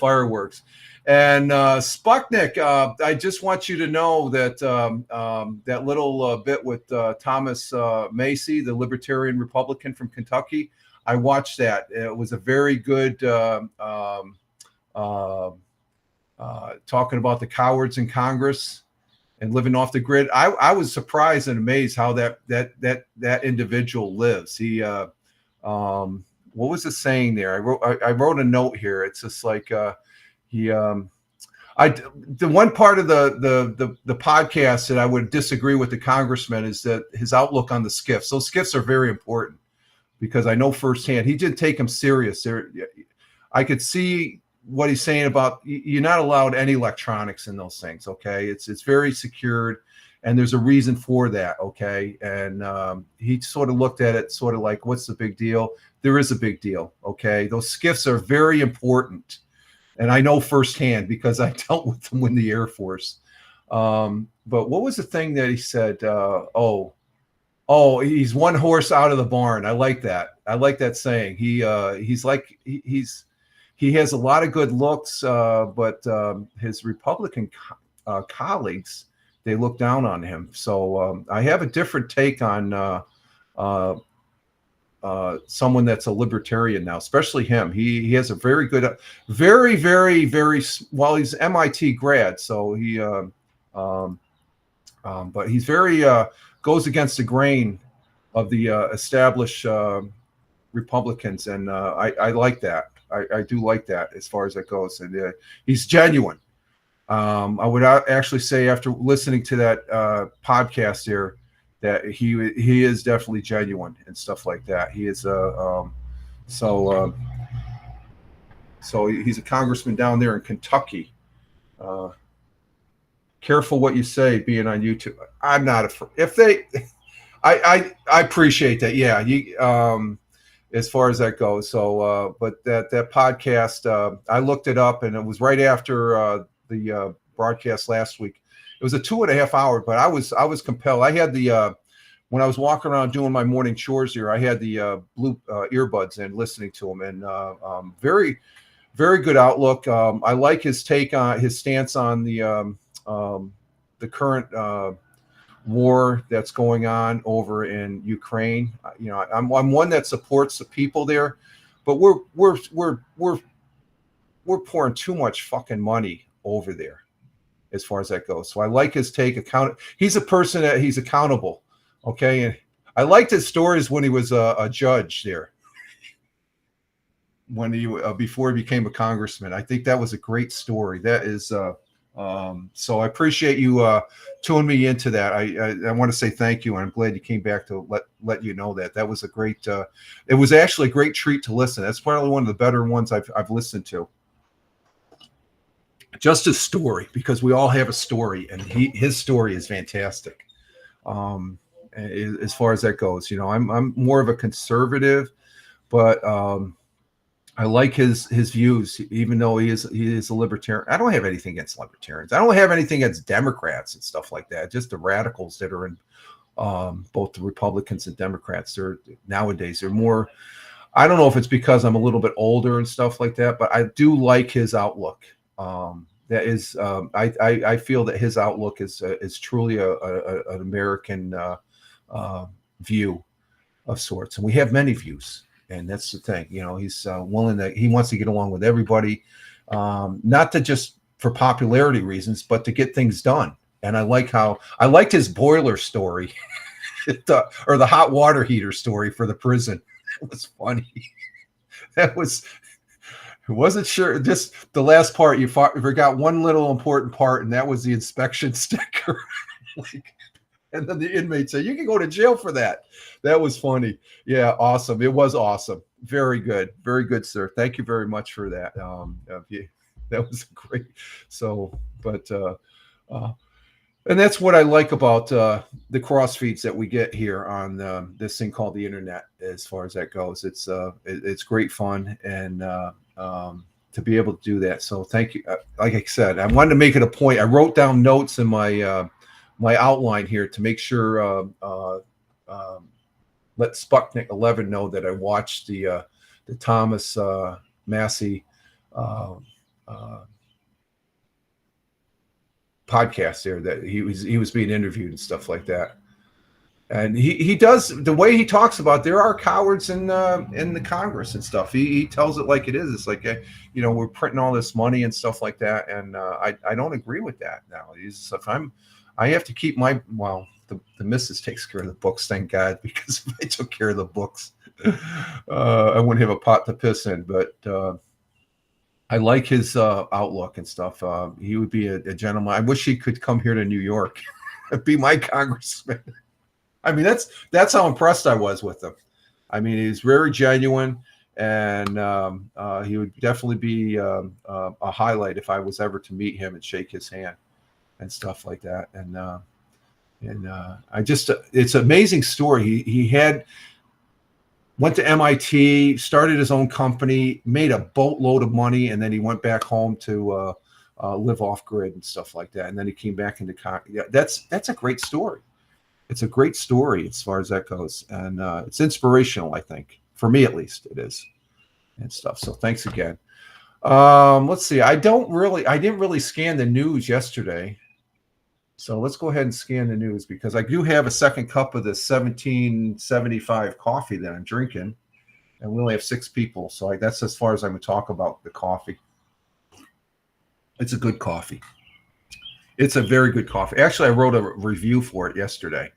fireworks. And Sputnik, I just want you to know that that little bit with Thomas Macy, the Libertarian Republican from Kentucky, I watched that. It was a very good talking about the cowards in Congress and living off the grid. I was surprised and amazed how that individual lives. He what was the saying there? I wrote a note here. It's just like the one part of the podcast that I would disagree with the congressman is that his outlook on the skiffs. Those skiffs are very important because I know firsthand he did take them serious. I could see what he's saying about you're not allowed any electronics in those things. Okay, it's very secured, and there's a reason for that. Okay, and he sort of looked at it sort of like, what's the big deal? There is a big deal. Okay, those skiffs are very important. And I know firsthand because I dealt with them in the Air Force. But what was the thing that he said? He's one horse out of the barn. I like that. I like that saying. He has a lot of good looks, but his Republican colleagues, they look down on him. So I have a different take on someone that's a libertarian now, especially him. He has a very good, very, very, very, well, he's MIT grad. So he, but he's very, goes against the grain of the established Republicans. And I like that. I do like that as far as that goes. And he's genuine. I would actually say after listening to that podcast there, that he is definitely genuine and stuff like that. He is so he's a congressman down there in Kentucky. Careful what you say being on YouTube. I'm not afraid. If they, I appreciate that. Yeah, as far as that goes. So, but that podcast, I looked it up, and it was right after the broadcast last week. It was a 2.5 hour, but I was compelled. I had the when I was walking around doing my morning chores here, I had the blue earbuds in, listening to him, and very, very good outlook. I like his take on his stance on the current war that's going on over in Ukraine. You know, I'm one that supports the people there, but we're pouring too much fucking money over there, as far as that goes. So I like his take. He's a person that he's accountable. Okay. And I liked his stories when he was a judge there, when he before he became a congressman. I think that was a great story. That is so I appreciate you tuning me into that. I want to say thank you, and I'm glad you came back to let you know that was a great it was actually a great treat to listen. That's probably one of the better ones I've listened to. Just a story, because we all have a story, and his story is fantastic. As far as that goes, you know, I'm more of a conservative, but I like his views, even though he is a libertarian. I don't have anything against libertarians. I don't have anything against Democrats and stuff like that. Just the radicals that are in both the Republicans and Democrats. Nowadays they're more. I don't know if it's because I'm a little bit older and stuff like that, but I do like his outlook. That is, I feel that his outlook is truly an American view of sorts, and we have many views, and that's the thing. You know, he's he wants to get along with everybody, not to just for popularity reasons, but to get things done. And I liked his boiler story, or the hot water heater story for the prison. It was funny. That was. I wasn't sure. Just the last part, you forgot one little important part, and that was the inspection sticker. And then the inmate said, "You can go to jail for that." That was funny. Yeah, awesome. It was awesome. Very good, sir. Thank you very much for that. That was great. So, but And that's what I like about the cross feeds that we get here on this thing called the internet. As far as that goes, it's great fun, and to be able to do that. So thank you. Like I said, I wanted to make it a point. I wrote down notes in my my outline here to make sure let Sputnik 11 know that I watched the Thomas Massey podcast there, that he was being interviewed and stuff like that. And he does, the way he talks about, there are cowards in the Congress and stuff. He tells it like it is. It's like, you know, we're printing all this money and stuff like that, and I don't agree with that now. I have to keep my, well, the missus takes care of the books, thank God, because if I took care of the books, I wouldn't have a pot to piss in. But I like his outlook and stuff. He would be a gentleman. I wish he could come here to New York and be my congressman. I mean, that's how impressed I was with him. I mean, he's very genuine, and he would definitely be a highlight if I was ever to meet him and shake his hand and stuff like that. And I just, it's an amazing story. He went to MIT, started his own company, made a boatload of money, and then he went back home to live off grid and stuff like that. And then he came back into that's a great story. It's a great story as far as that goes, and it's inspirational. I think, for me at least, it is, and stuff. So thanks again. Let's see. I didn't really scan the news yesterday. So let's go ahead and scan the news, because I do have a second cup of this 1775 coffee that I'm drinking, and we only have 6 people. So that's as far as I'm going to talk about the coffee. It's a good coffee. It's a very good coffee. Actually, I wrote a review for it yesterday.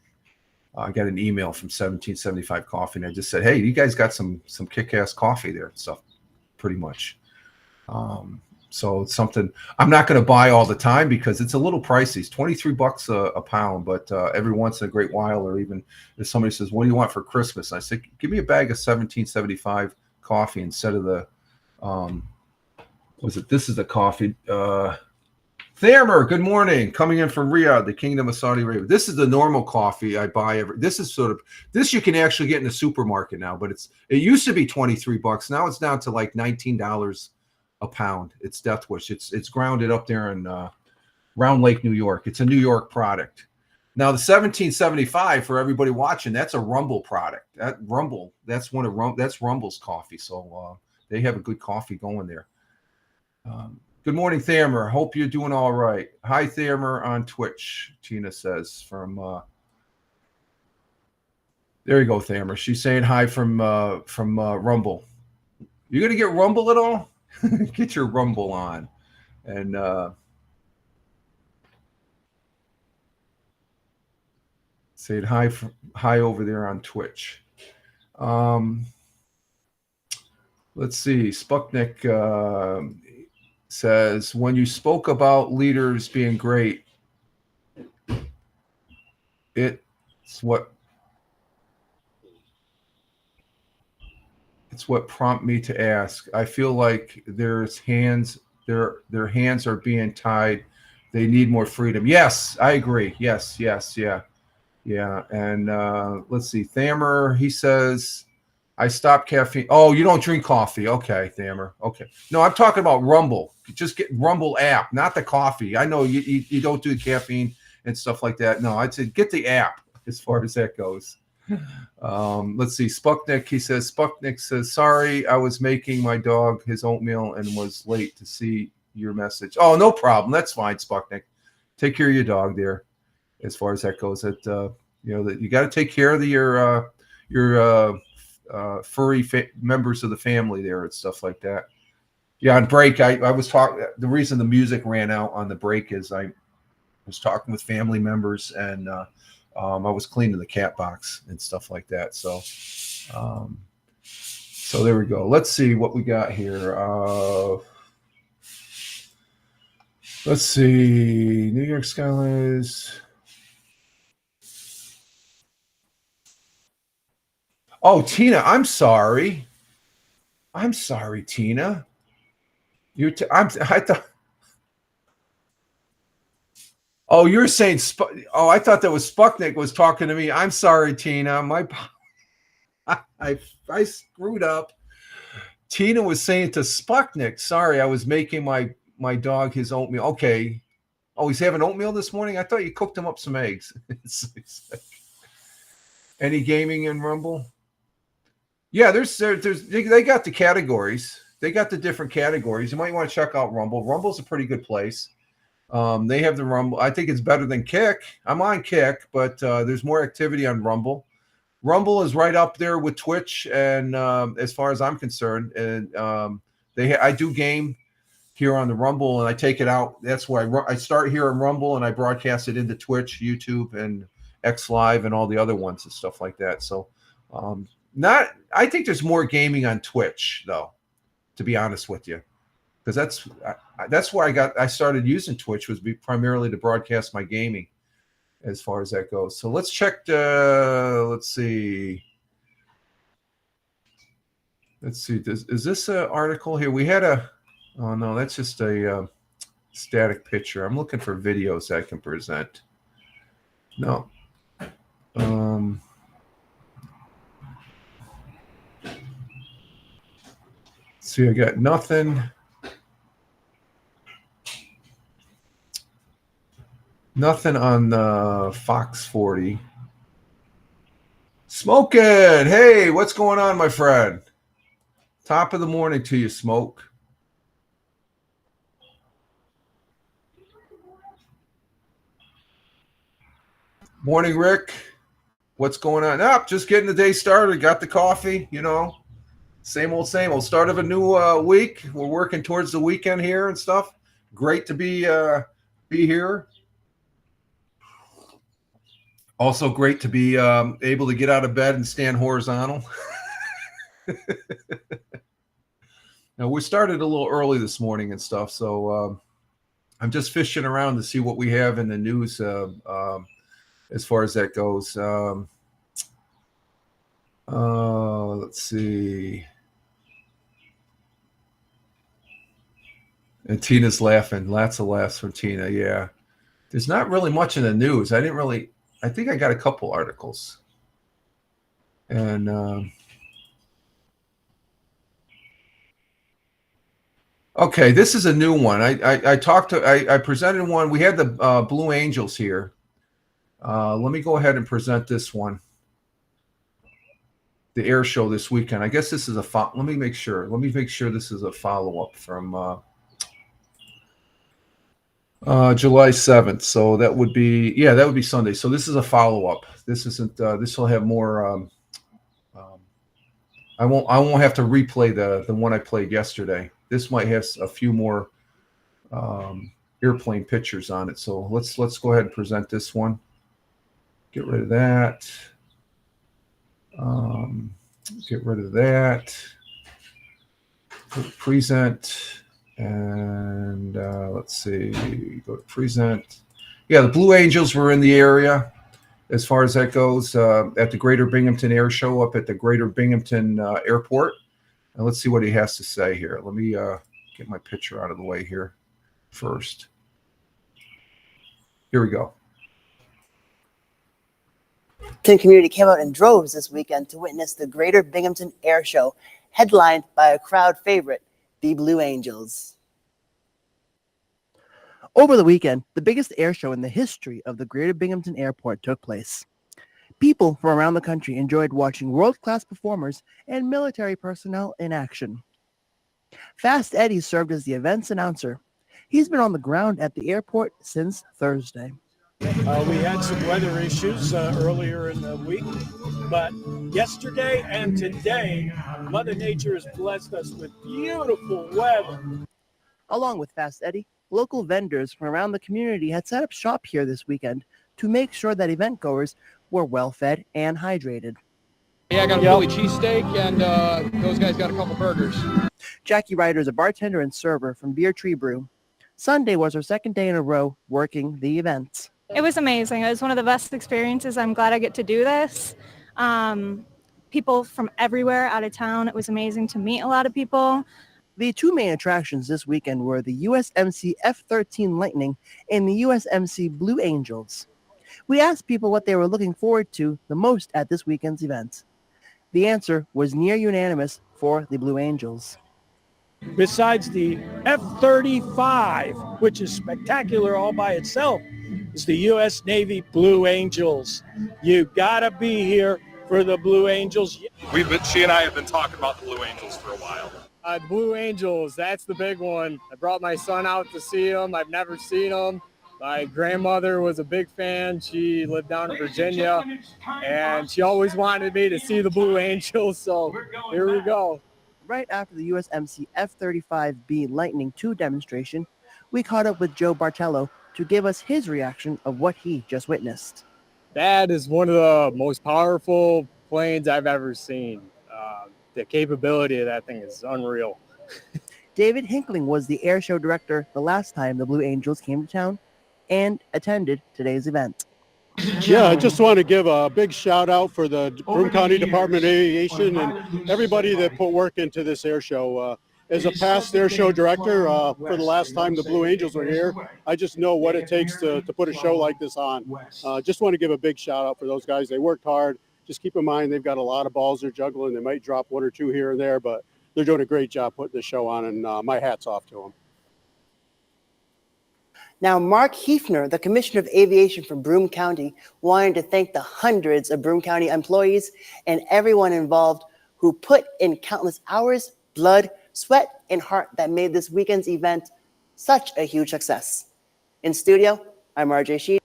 I got an email from 1775 Coffee, and I just said, hey, you guys got some kick-ass coffee there and stuff, pretty much. So it's something I'm not going to buy all the time because it's a little pricey. It's $23 a pound, but every once in a great while, or even if somebody says, what do you want for Christmas? I said, give me a bag of 1775 coffee instead of the, this is the coffee. Thamer, good morning. Coming in from Riyadh, the Kingdom of Saudi Arabia. This is the normal coffee I buy this is this you can actually get in the supermarket now, but it used to be $23. Now it's down to like $19 a pound. It's Death Wish. It's grounded up there in Round Lake, New York. It's a New York product. Now the 1775, for everybody watching, that's a Rumble product. That's Rumble's coffee. So they have a good coffee going there. Good morning, Thamer. Hope you're doing all right. Hi, Thamer on Twitch. Tina says from. There you go, Thamer. She's saying hi from Rumble. You gonna get Rumble at all? Get your Rumble on, and say hi over there on Twitch. Let's see. Sputnik says, when you spoke about leaders being great, it's what prompted me to ask. I feel like their hands are being tied. They need more freedom. Yes, I agree. Yes, yeah. And let's see. Thamer, he says, I stopped caffeine. Oh, you don't drink coffee. Okay, Thamer. Okay. No, I'm talking about Rumble. Just get Rumble app, not the coffee. I know you don't do caffeine and stuff like that. No, I'd say get the app as far as that goes. Let's see. Sputnik says, sorry, I was making my dog his oatmeal and was late to see your message. Oh, no problem. That's fine, Sputnik. Take care of your dog there as far as that goes. That you got to take care of your furry members of the family there and stuff like that. Yeah, on break, I was talking. The reason the music ran out on the break is I was talking with family members, and I was cleaning the cat box and stuff like that. So, so there we go. Let's see what we got here. Let's see. New York Skylines. Oh, Tina, I'm sorry. I'm sorry, Tina. I thought. Oh, you're saying I thought that was Sputnik was talking to me. I'm sorry, Tina. I screwed up. Tina was saying to Sputnik, sorry, I was making my dog his oatmeal. Okay. Oh, he's having oatmeal this morning? I thought you cooked him up some eggs. It's like, any gaming in Rumble? Yeah, they got the categories. They got the different categories. You might want to check out Rumble. Rumble's a pretty good place. They have the Rumble. I think it's better than Kick. I'm on Kick, but there's more activity on Rumble. Rumble is right up there with Twitch, and as far as I'm concerned, and I do game here on the Rumble, and I take it out. That's where I start here on Rumble, and I broadcast it into Twitch, YouTube, and X Live, and all the other ones and stuff like that. So, I think there's more gaming on Twitch, though, to be honest with you, because that's where I started using Twitch, was primarily to broadcast my gaming, as far as that goes. So let's check. Let's see. Is this an article here? We had a. Oh no, that's just a static picture. I'm looking for videos I can present. No. See, I got nothing. Nothing on Fox 40. Smoking. Hey, what's going on, my friend? Top of the morning to you, Smoke. Morning, Rick. What's going on? Just getting the day started. Got the coffee, Same old, same old. Start of a new week. We're working towards the weekend here and stuff. Great to be here. Also great to be able to get out of bed and stand horizontal. Now, we started a little early this morning and stuff, so I'm just fishing around to see what we have in the news as far as that goes. Let's see. And Tina's laughing. Lots of laughs from Tina. Yeah. There's not really much in the news. I think I got a couple articles. And okay, this is a new one. I presented one. We had the Blue Angels here. Let me go ahead and present this one. The air show this weekend. I guess this is let me make sure. Let me make sure this is a follow-up from July 7th. So that would be Sunday. So this is a follow-up. This isn't. This will have more. I won't have to replay the one I played yesterday. This might have a few more airplane pictures on it. So let's go ahead and present this one. Get rid of that. Get rid of that. Present. And let's see. Go to present. Yeah, the Blue Angels were in the area as far as that goes at the Greater Binghamton Air Show up at the Greater Binghamton Airport. And let's see what he has to say here. Let me get my picture out of the way here first. Here we go. The community came out in droves this weekend to witness the Greater Binghamton Air Show, headlined by a crowd favorite, the Blue Angels. Over the weekend, the biggest air show in the history of the Greater Binghamton Airport took place. People from around the country enjoyed watching world-class performers and military personnel in action. Fast Eddie served as the event's announcer. He's been on the ground at the airport since Thursday. We had some weather issues earlier in the week, but yesterday and today, Mother Nature has blessed us with beautiful weather. Along with Fast Eddie, local vendors from around the community had set up shop here this weekend to make sure that event goers were well fed and hydrated. Yeah, I got a Philly cheesesteak, and those guys got a couple burgers. Jackie Ryder is a bartender and server from Beer Tree Brew. Sunday was her second day in a row working the event. It was amazing. It was one of the best experiences. I'm glad I get to do this. People from everywhere out of town. It was amazing to meet a lot of people. The two main attractions this weekend were the USMC F-13 Lightning and the USMC Blue Angels. We asked people what they were looking forward to the most at this weekend's event. The answer was near unanimous for the Blue Angels. Besides the F-35, which is spectacular all by itself, is the U.S. Navy Blue Angels. You gotta be here for the Blue Angels. She and I have been talking about the Blue Angels for a while. The Blue Angels, that's the big one. I brought my son out to see them. I've never seen them. My grandmother was a big fan. She lived down in Virginia, and she always wanted me to see the Blue Angels, so here we go. Right after the USMC F-35B Lightning II demonstration, we caught up with Joe Bartello to give us his reaction of what he just witnessed. That is one of the most powerful planes I've ever seen. The capability of that thing is unreal. David Hinkling was the air show director the last time the Blue Angels came to town and attended today's event. Yeah, I just want to give a big shout out for the Broome County Department of Aviation and everybody that put work into this air show. As a past air show director, for the last time the Blue Angels were here, I just know what it takes to put a show like this on. Just want to give a big shout out for those guys. They worked hard. Just keep in mind they've got a lot of balls they're juggling. They might drop one or two here and there, but they're doing a great job putting the show on, and my hat's off to them. Now, Mark Hefner, the Commissioner of Aviation for Broome County, wanted to thank the hundreds of Broome County employees and everyone involved who put in countless hours, blood, sweat, and heart that made this weekend's event such a huge success. In studio, I'm RJ Sheed.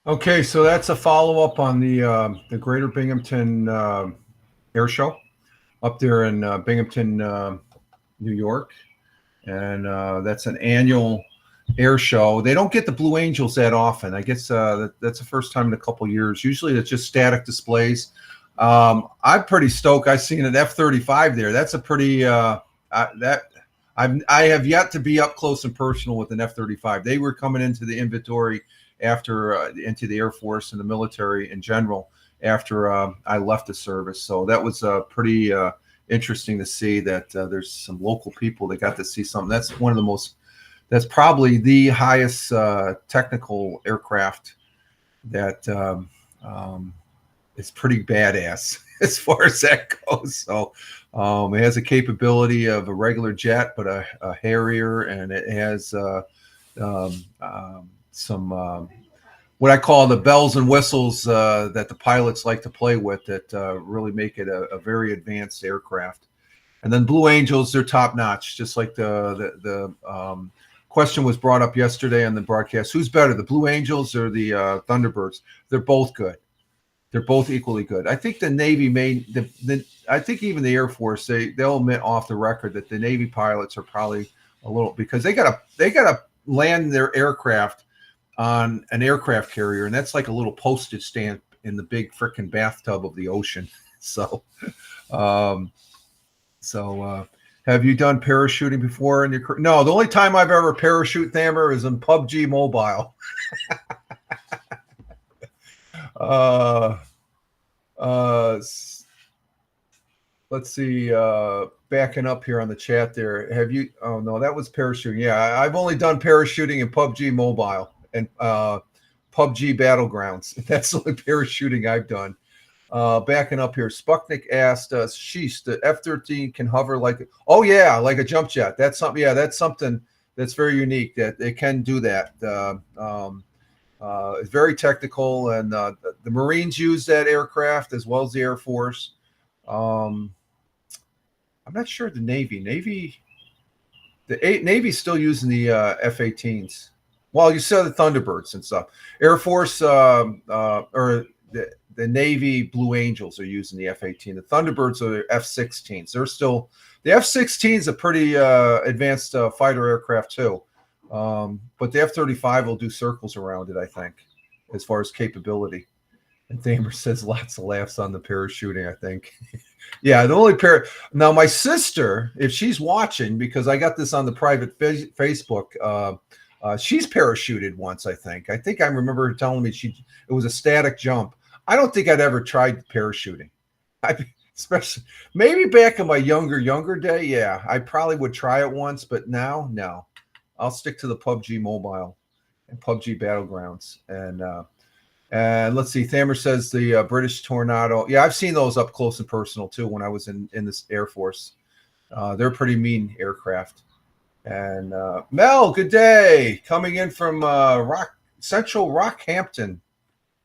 Okay, so that's a follow-up on the Greater Binghamton Air Show up there in Binghamton, New York. And that's an annual air show. They don't get the Blue Angels that often. I guess that's the first time in a couple years. Usually it's just static displays. I'm pretty stoked. I've seen an F-35 there. That's a pretty I have yet to be up close and personal with an F-35. They were coming into the inventory after into the Air Force and the military in general after I left the service. So that was pretty interesting to see that there's some local people that got to see something. That's one of the most, that's probably the highest technical aircraft that is pretty badass as far as that goes. So it has a capability of a regular jet, but a Harrier, and it has some what I call the bells and whistles that the pilots like to play with that really make it a very advanced aircraft. And then Blue Angels, they're top notch, just like the question was brought up yesterday on the broadcast. Who's better, the Blue Angels or the Thunderbirds? They're both good. They're both equally good. I think the Navy I think even the Air Force, they'll admit off the record that the Navy pilots are probably a little, because they gotta land their aircraft on an aircraft carrier, and that's like a little postage stamp in the big frickin' bathtub of the ocean. So have you done parachuting before in your career? No, the only time I've ever parachute, Thammer, is in PUBG Mobile. Let's see, backing up here on the chat there. Have you, oh no, that was parachuting. Yeah, I've only done parachuting in PUBG Mobile and PUBG Battlegrounds. That's the only parachuting I've done. Backing up here, Sputnik asked, sheesh, the F-13 can hover like, oh yeah, like a jump jet. That's something, yeah, that's something that's very unique, that they can do that. It's very technical, and the Marines use that aircraft as well as the Air Force. I'm not sure the Navy. Navy's still using the F-18s. Well, you saw the Thunderbirds and stuff. Air Force or the Navy Blue Angels are using the F-18. The Thunderbirds are the F-16s. They're still, the F-16 is a pretty advanced fighter aircraft too. But the F-35 will do circles around it, I think, as far as capability. And Thamer says lots of laughs on the parachuting, I think. Yeah, the only now my sister, if she's watching, because I got this on the private Facebook, she's parachuted once, I think. I remember her telling me it was a static jump. I don't think I'd ever tried parachuting. Especially maybe back in my younger day, yeah, I probably would try it once, but now, no. I'll stick to the PUBG Mobile and PUBG Battlegrounds. And let's see, Thamer says the British Tornado. Yeah, I've seen those up close and personal too when I was in this Air Force. They're pretty mean aircraft. And Mel, good day. Coming in from Central Rockhampton.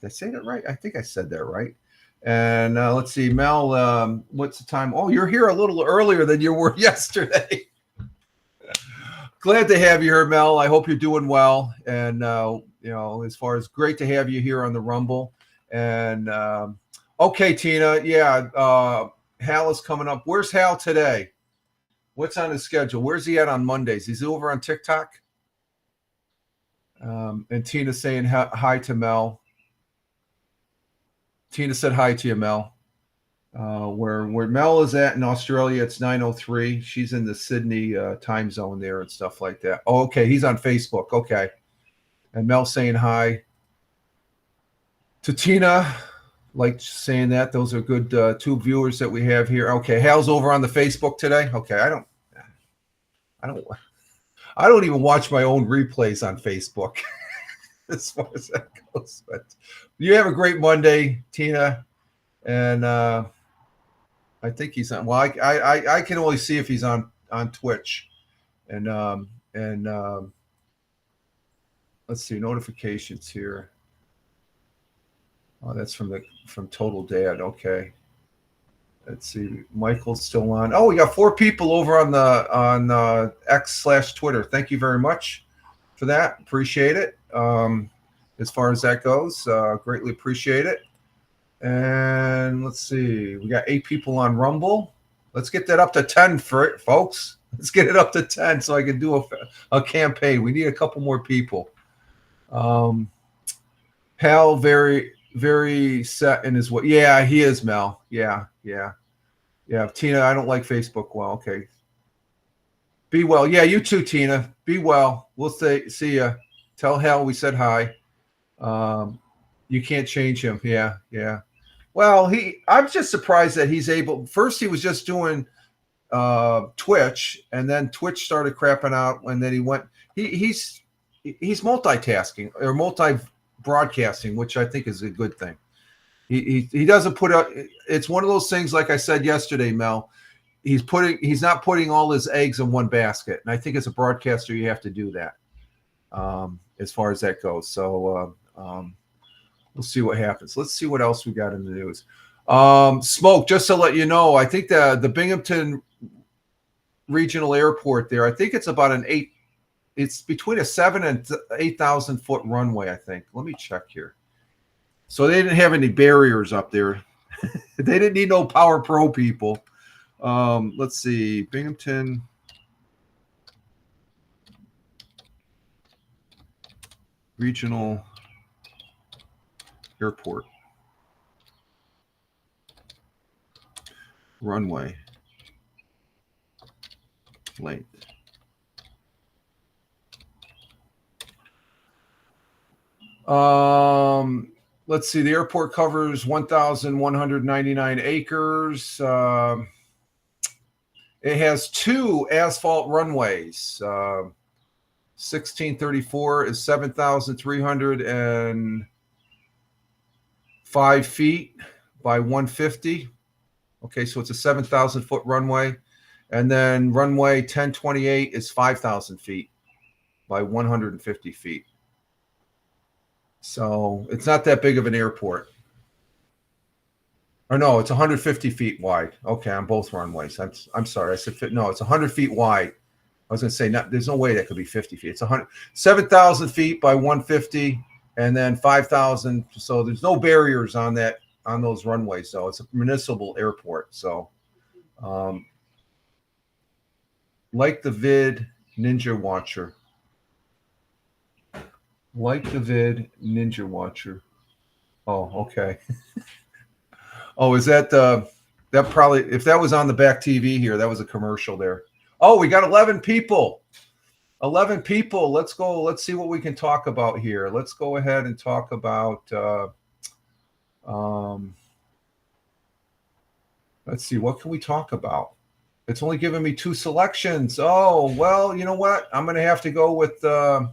Did I say that right? I think I said that right. And let's see, Mel, what's the time? Oh, you're here a little earlier than you were yesterday. Glad to have you here, Mel. I hope you're doing well. And, as far as great to have you here on the Rumble. And, okay, Tina. Yeah, Hal is coming up. Where's Hal today? What's on his schedule? Where's he at on Mondays? He's over on TikTok. And Tina's saying hi to Mel. Tina said hi to you, Mel. Where Mel is at in Australia, it's 9:03. She's in the Sydney time zone there and stuff like that. Oh, okay. He's on Facebook. Okay. And Mel saying hi to Tina. Like saying that. Those are good two viewers that we have here. Okay. Hal's over on the Facebook today. Okay. I don't even watch my own replays on Facebook as far as that goes. But you have a great Monday, Tina. And I think he's on. Well, I can only see if he's on Twitch, and let's see notifications here. Oh, that's from Total Dad. Okay, let's see. Michael's still on. Oh, we got 4 people over on X/Twitter. Thank you very much for that. Appreciate it. As far as that goes, greatly appreciate it. And let's see, we got 8 people on Rumble. Let's get that up to 10 for it, folks. Let's get it up to 10 so I can do a campaign. We need a couple more people. Hal, very, very set in his way. Yeah, he is, Mel. Yeah. Tina, I don't like Facebook. Well, okay. Be well. Yeah, you too, Tina. Be well. We'll see ya. Tell Hal we said hi. You can't change him. Yeah. Well, I'm just surprised that he's able. First, he was just doing Twitch, and then Twitch started crapping out, and then he went. He's multitasking or multi-broadcasting, which I think is a good thing. He doesn't put up. It's one of those things, like I said yesterday, Mel. He's not putting all his eggs in one basket, and I think as a broadcaster, you have to do that. As far as that goes, so. We'll see what happens. Let's see what else we got in the news. Smoke, just to let you know, I think the Binghamton Regional Airport there, I think it's about it's between a 7,000 and 8,000 foot runway, I think. Let me check here. So they didn't have any barriers up there. They didn't need no Power Pro people. Let's see, Binghamton Regional Airport runway length. Let's see. The airport covers 1,199 acres. It has 2 asphalt runways. 1634 is 7,305 feet by 150. Okay, so it's a 7,000 foot runway. And then runway 1028 is 5,000 feet by 150 feet. So it's not that big of an airport. Or no, it's 150 feet wide. Okay, on both runways. I'm sorry. I said no, it's 100 feet wide. I was going to say, there's no way that could be 50 feet. It's 7,000 feet by 150, and then 5,000. So there's no barriers on those runways. So it's a municipal airport. So, like the vid, Ninja Watcher. Like the vid, Ninja Watcher. Oh, okay. Oh, is that that probably, if that was on the back TV here, that was a commercial there. Oh, we got 11 people. 11 people. Let's go. Let's see what we can talk about here. Let's go ahead and talk about Let's see, what can we talk about? It's only giving me 2 selections. Oh, well, you know what? I'm going to have to go with the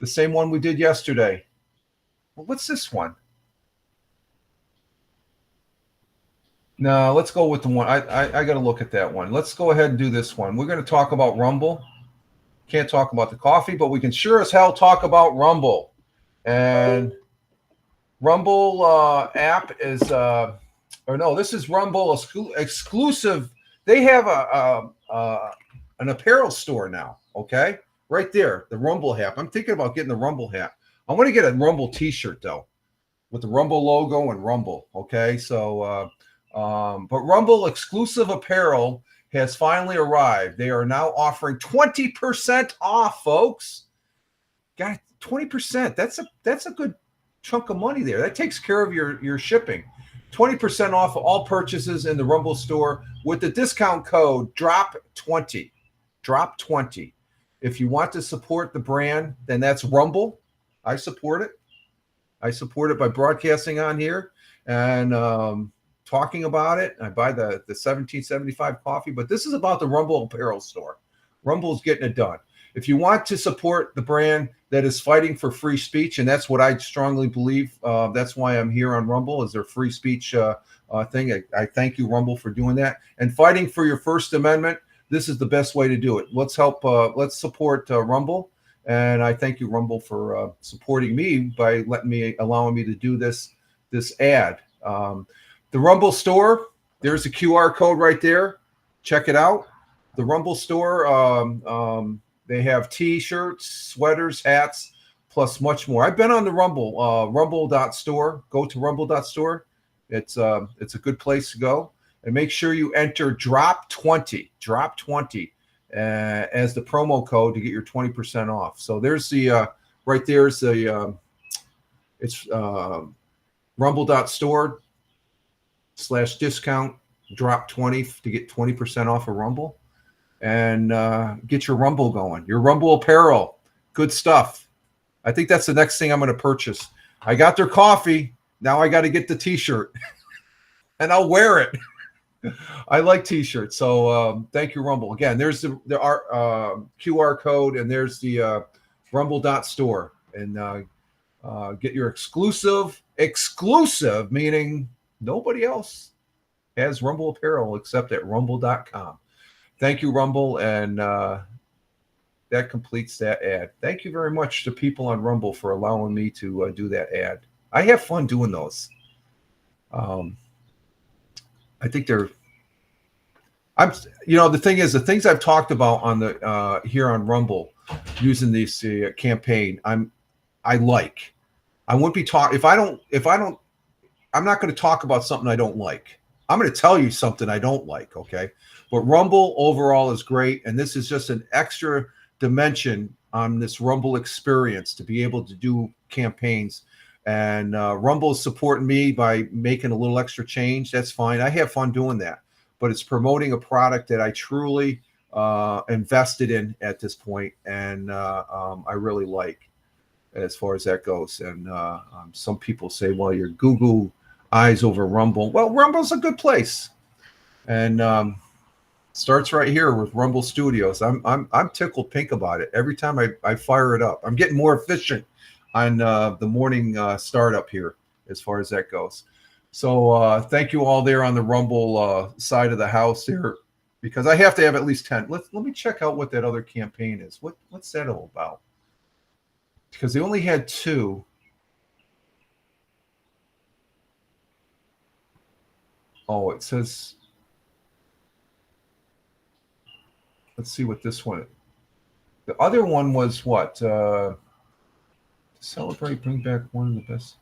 same one we did yesterday. Well, what's this one? No, let's go with the one. I got to look at that one. Let's go ahead and do this one. We're going to talk about Rumble. Can't talk about the coffee, but we can sure as hell talk about Rumble. And Rumble app is, this is Rumble exclusive. They have an apparel store now, okay? Right there, the Rumble hat. I'm thinking about getting the Rumble hat. I want to get a Rumble t-shirt, though, with the Rumble logo and Rumble, okay? So, but Rumble exclusive apparel has finally arrived. They are now offering 20% off, folks. Got 20%. That's a good chunk of money there. That takes care of your shipping. 20% off all purchases in the Rumble store with the discount code DROP20. DROP20. If you want to support the brand, then that's Rumble. I support it. I support it by broadcasting on here and talking about it. I buy the 1775 coffee, but this is about the Rumble apparel store. Rumble's getting it done. If you want to support the brand that is fighting for free speech, and that's what I strongly believe, that's why I'm here on Rumble, is their free speech thing. I thank you, Rumble, for doing that. And fighting for your First Amendment, this is the best way to do it. Let's help, let's support Rumble. And I thank you, Rumble, for supporting me by allowing me to do this ad. The Rumble store, there's a QR code right there. Check it out. The Rumble store, they have T-shirts, sweaters, hats, plus much more. I've been on the Rumble, rumble.store. Go to rumble.store. It's a good place to go. And make sure you enter DROP20 as the promo code to get your 20% off. So there's the right there's the it's rumble.store/discount DROP20 to get 20% off of Rumble. And get your Rumble going. Your Rumble apparel. Good stuff. I think that's the next thing I'm going to purchase. I got their coffee. Now I got to get the t-shirt. And I'll wear it. I like t-shirts. So thank you, Rumble. Again, there's the QR code, and there's the rumble.store. And get your exclusive, meaning nobody else has Rumble apparel except at rumble.com. Thank you, Rumble, and that completes that ad. Thank you very much to people on Rumble for allowing me to do that ad. I have fun doing those. I think the thing is, the things I've talked about on the here on Rumble using this campaign, I like. I wouldn't be I'm not going to talk about something I don't like. I'm going to tell you something I don't like, okay? But Rumble overall is great, and this is just an extra dimension on this Rumble experience to be able to do campaigns. And Rumble is supporting me by making a little extra change. That's fine. I have fun doing that. But it's promoting a product that I truly invested in at this point, and I really like as far as that goes. And some people say, well, you're Google eyes over Rumble. Well, Rumble's a good place. And starts right here with Rumble Studios. I'm tickled pink about it. Every time I fire it up, I'm getting more efficient on the morning startup here as far as that goes. So thank you all there on the Rumble side of the house here, because I have to have at least 10. Let me check out what that other campaign is. What's that all about? Because they only had 2. Oh, it says. Let's see what this one. The other one was what? Celebrate, bring back one of the best.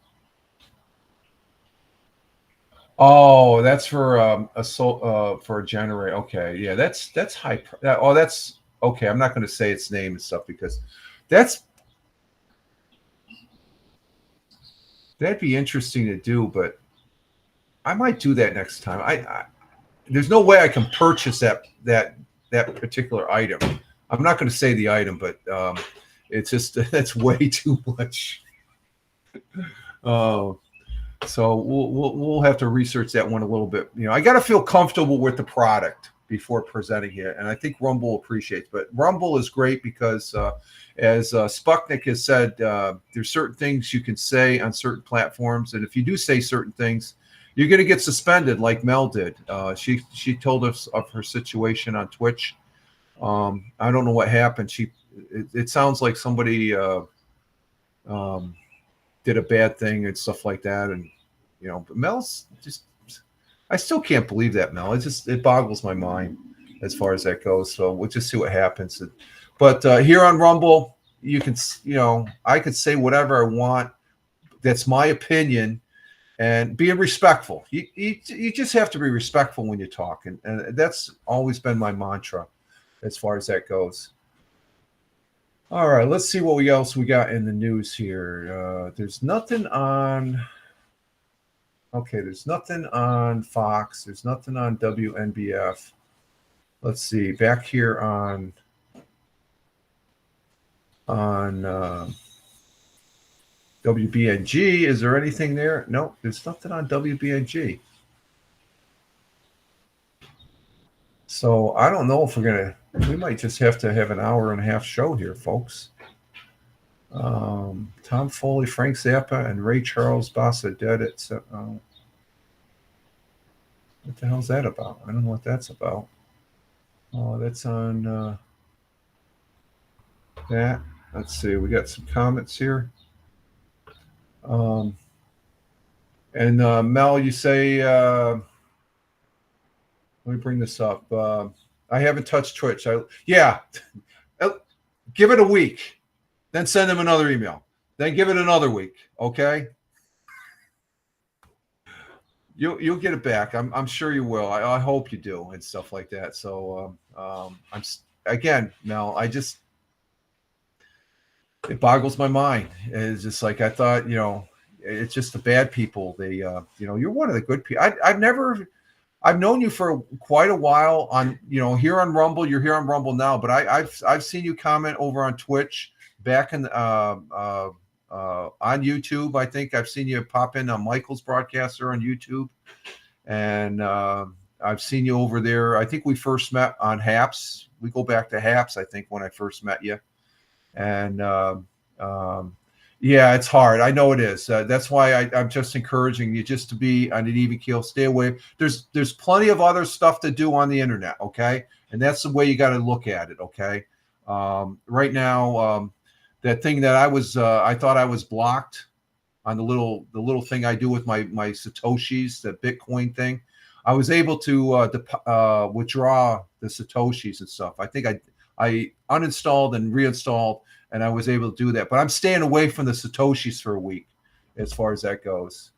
Oh, that's for a generator. Okay, yeah, that's high. That's okay. I'm not going to say its name and stuff because that'd be interesting to do, but I might do that next time. I there's no way I can purchase that particular item. I'm not going to say the item, but it's just that's way too much. So we'll have to research that one a little bit. You know, I got to feel comfortable with the product before presenting it, and I think Rumble appreciates. But Rumble is great because, as Sputnik has said, there's certain things you can say on certain platforms, and if you do say certain things, you're going to get suspended, like Mel did. She told us of her situation on Twitch. I don't know what happened. It sounds like somebody did a bad thing and stuff like that, and you know, but Mel's just. I still can't believe that, Mel. It boggles my mind as far as that goes. So we'll just see what happens. But here on Rumble, you can, you know, I could say whatever I want. That's my opinion, and being respectful. You just have to be respectful when you talk, and that's always been my mantra as far as that goes. All right, let's see what else we got in the news here. There's nothing on. Okay, there's nothing on Fox. There's nothing on WNBF. Let's see. Back here on WBNG, is there anything there? No, there's nothing on WBNG. So I don't know if we might just have to have an hour and a half show here, folks. Tom Foley, Frank Zappa, and Ray Charles Boss are dead at. What the hell's that about? I don't know what that's about. Oh, that's on that. Let's see. We got some comments here. And Mel, you say, let me bring this up. I haven't touched Twitch. Give it a week. Then send them another email. Then give it another week. Okay. You'll get it back. I'm sure you will. I hope you do and stuff like that. So Mel, it boggles my mind. It's just like I thought. You know, it's just the bad people. They you're one of the good people. I've known you for quite a while on here on Rumble. You're here on Rumble now, but I've seen you comment over on Twitch back in on YouTube. I think I've seen you pop in on Michael's broadcaster on YouTube, and I've seen you over there. I think we first met on Haps. We go back to Haps, I think, when I first met you. And yeah, it's hard. I know it is. That's why I'm just encouraging you just to be on an even keel. Stay away. There's plenty of other stuff to do on the internet, okay? And that's the way you got to look at it, okay? Right now, that thing that I thought I was blocked on the little thing I do with my Satoshis, the Bitcoin thing. I was able to withdraw the Satoshis and stuff. I think I uninstalled and reinstalled, and I was able to do that. But I'm staying away from the Satoshis for a week, as far as that goes.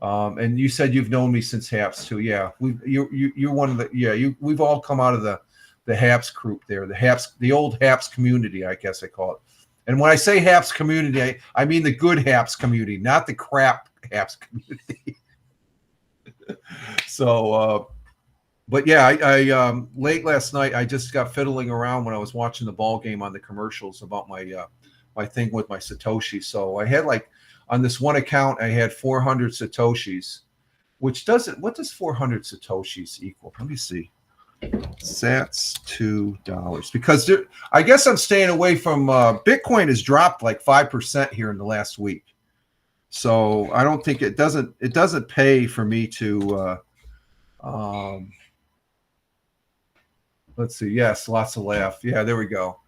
And you said you've known me since Haps too. Yeah, you're one of the. Yeah, we've all come out of the Haps group there, the old Haps community, I guess I call it. And when I say Haps community, I mean the good Haps community, not the crap Haps community. So, but yeah, I late last night, I just got fiddling around when I was watching the ball game on the commercials about my thing with my Satoshi. So I had on this one account, I had 400 Satoshis, what does 400 Satoshis equal? Let me see. Sats $2 because I guess I'm staying away from Bitcoin has dropped like 5% here in the last week, so I don't think it doesn't pay for me to let's see. Yes, lots of laugh. Yeah, there we go.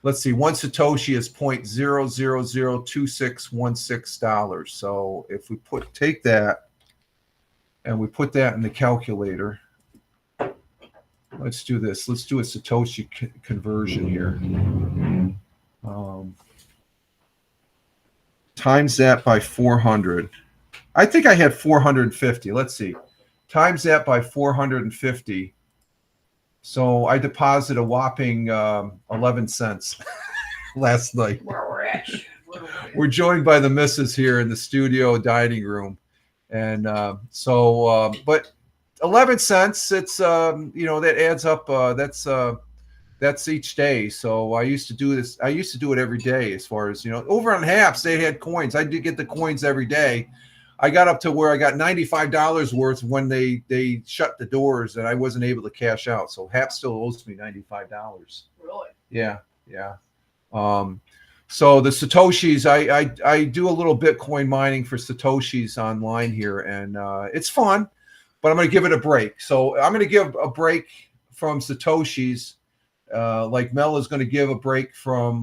Let's see. One Satoshi is $0.0002616. So if we take that and we put that in the calculator. Let's do this. Let's do a Satoshi conversion here. Times that by 400. I think I had 450. Let's see. Times that by 450. So I deposited a whopping 11 cents last night. We're rich. We're joined by the missus here in the studio dining room. And but 11 cents, it's that adds up. That's each day. So I used to do this. I used to do it every day. As far as over on Haps, they had coins. I did get the coins every day. I got up to where I got $95 worth when they shut the doors, and I wasn't able to cash out. So Hap still owes me $95. Really? Yeah. So the Satoshis, I do a little Bitcoin mining for Satoshis online here, and it's fun, but I'm going to give it a break. So I'm going to give a break from Satoshis, like Mel is going to give a break from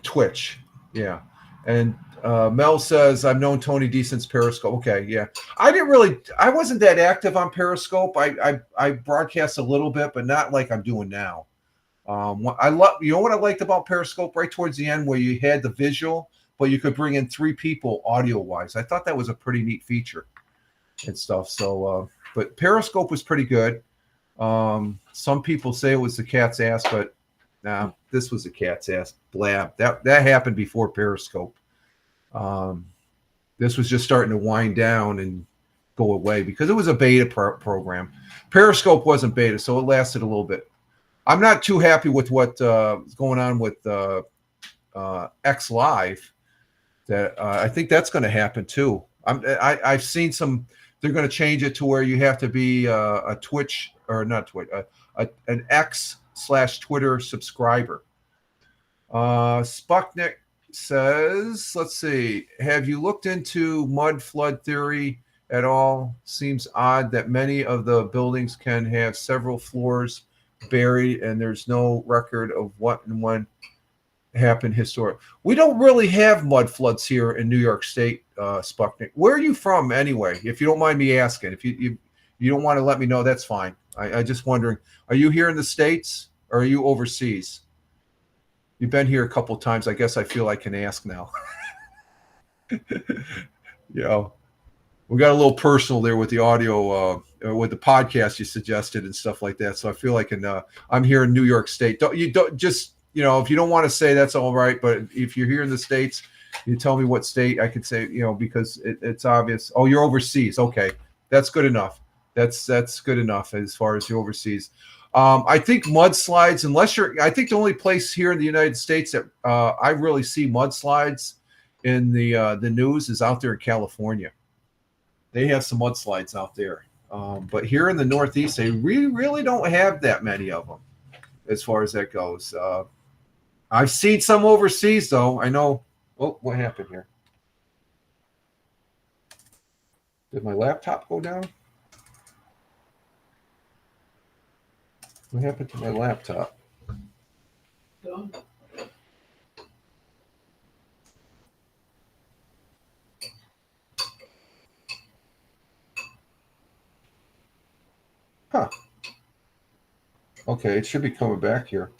Twitch. Yeah. And Mel says, I've known Tony D since Periscope. Okay, yeah. I wasn't that active on Periscope. I broadcast a little bit, but not like I'm doing now. You know what I liked about Periscope right towards the end, where you had the visual, but you could bring in 3 people audio wise. I thought that was a pretty neat feature and stuff. So, but Periscope was pretty good. Some people say it was the cat's ass, but nah, this was the cat's ass. Blab. That happened before Periscope. This was just starting to wind down and go away because it was a beta program. Periscope wasn't beta, so it lasted a little bit. I'm not too happy with what's going on with X Live. That I think that's going to happen too. I've seen some. They're going to change it to where you have to be a Twitch or not Twitch, an X/Twitter subscriber. Sputnik says, let's see, have you looked into mud flood theory at all? Seems odd that many of the buildings can have several floors buried and there's no record of what and when happened historically. We don't really have mud floods here in New York State, Sputnik. Where are you from anyway? If you don't mind me asking. If you don't want to let me know, that's fine. I just wondering, are you here in the States or are you overseas? You've been here a couple of times. I guess I feel I can ask now. We got a little personal there with the audio, with the podcast you suggested and stuff like that. So I feel like I'm here in New York State. Don't just, if you don't want to say, that's all right. But if you're here in the States, you tell me what state. I could say, because it's obvious. Oh, you're overseas. Okay, that's good enough. That's good enough as far as you're overseas. I think mudslides, I think the only place here in the United States that I really see mudslides in the news is out there in California. They have some mudslides out there. But here in the Northeast, they really don't have that many of them as far as that goes. I've seen some overseas, though. I know. Oh, what happened here? Did my laptop go down? What happened to my laptop? Huh. Okay, it should be coming back here.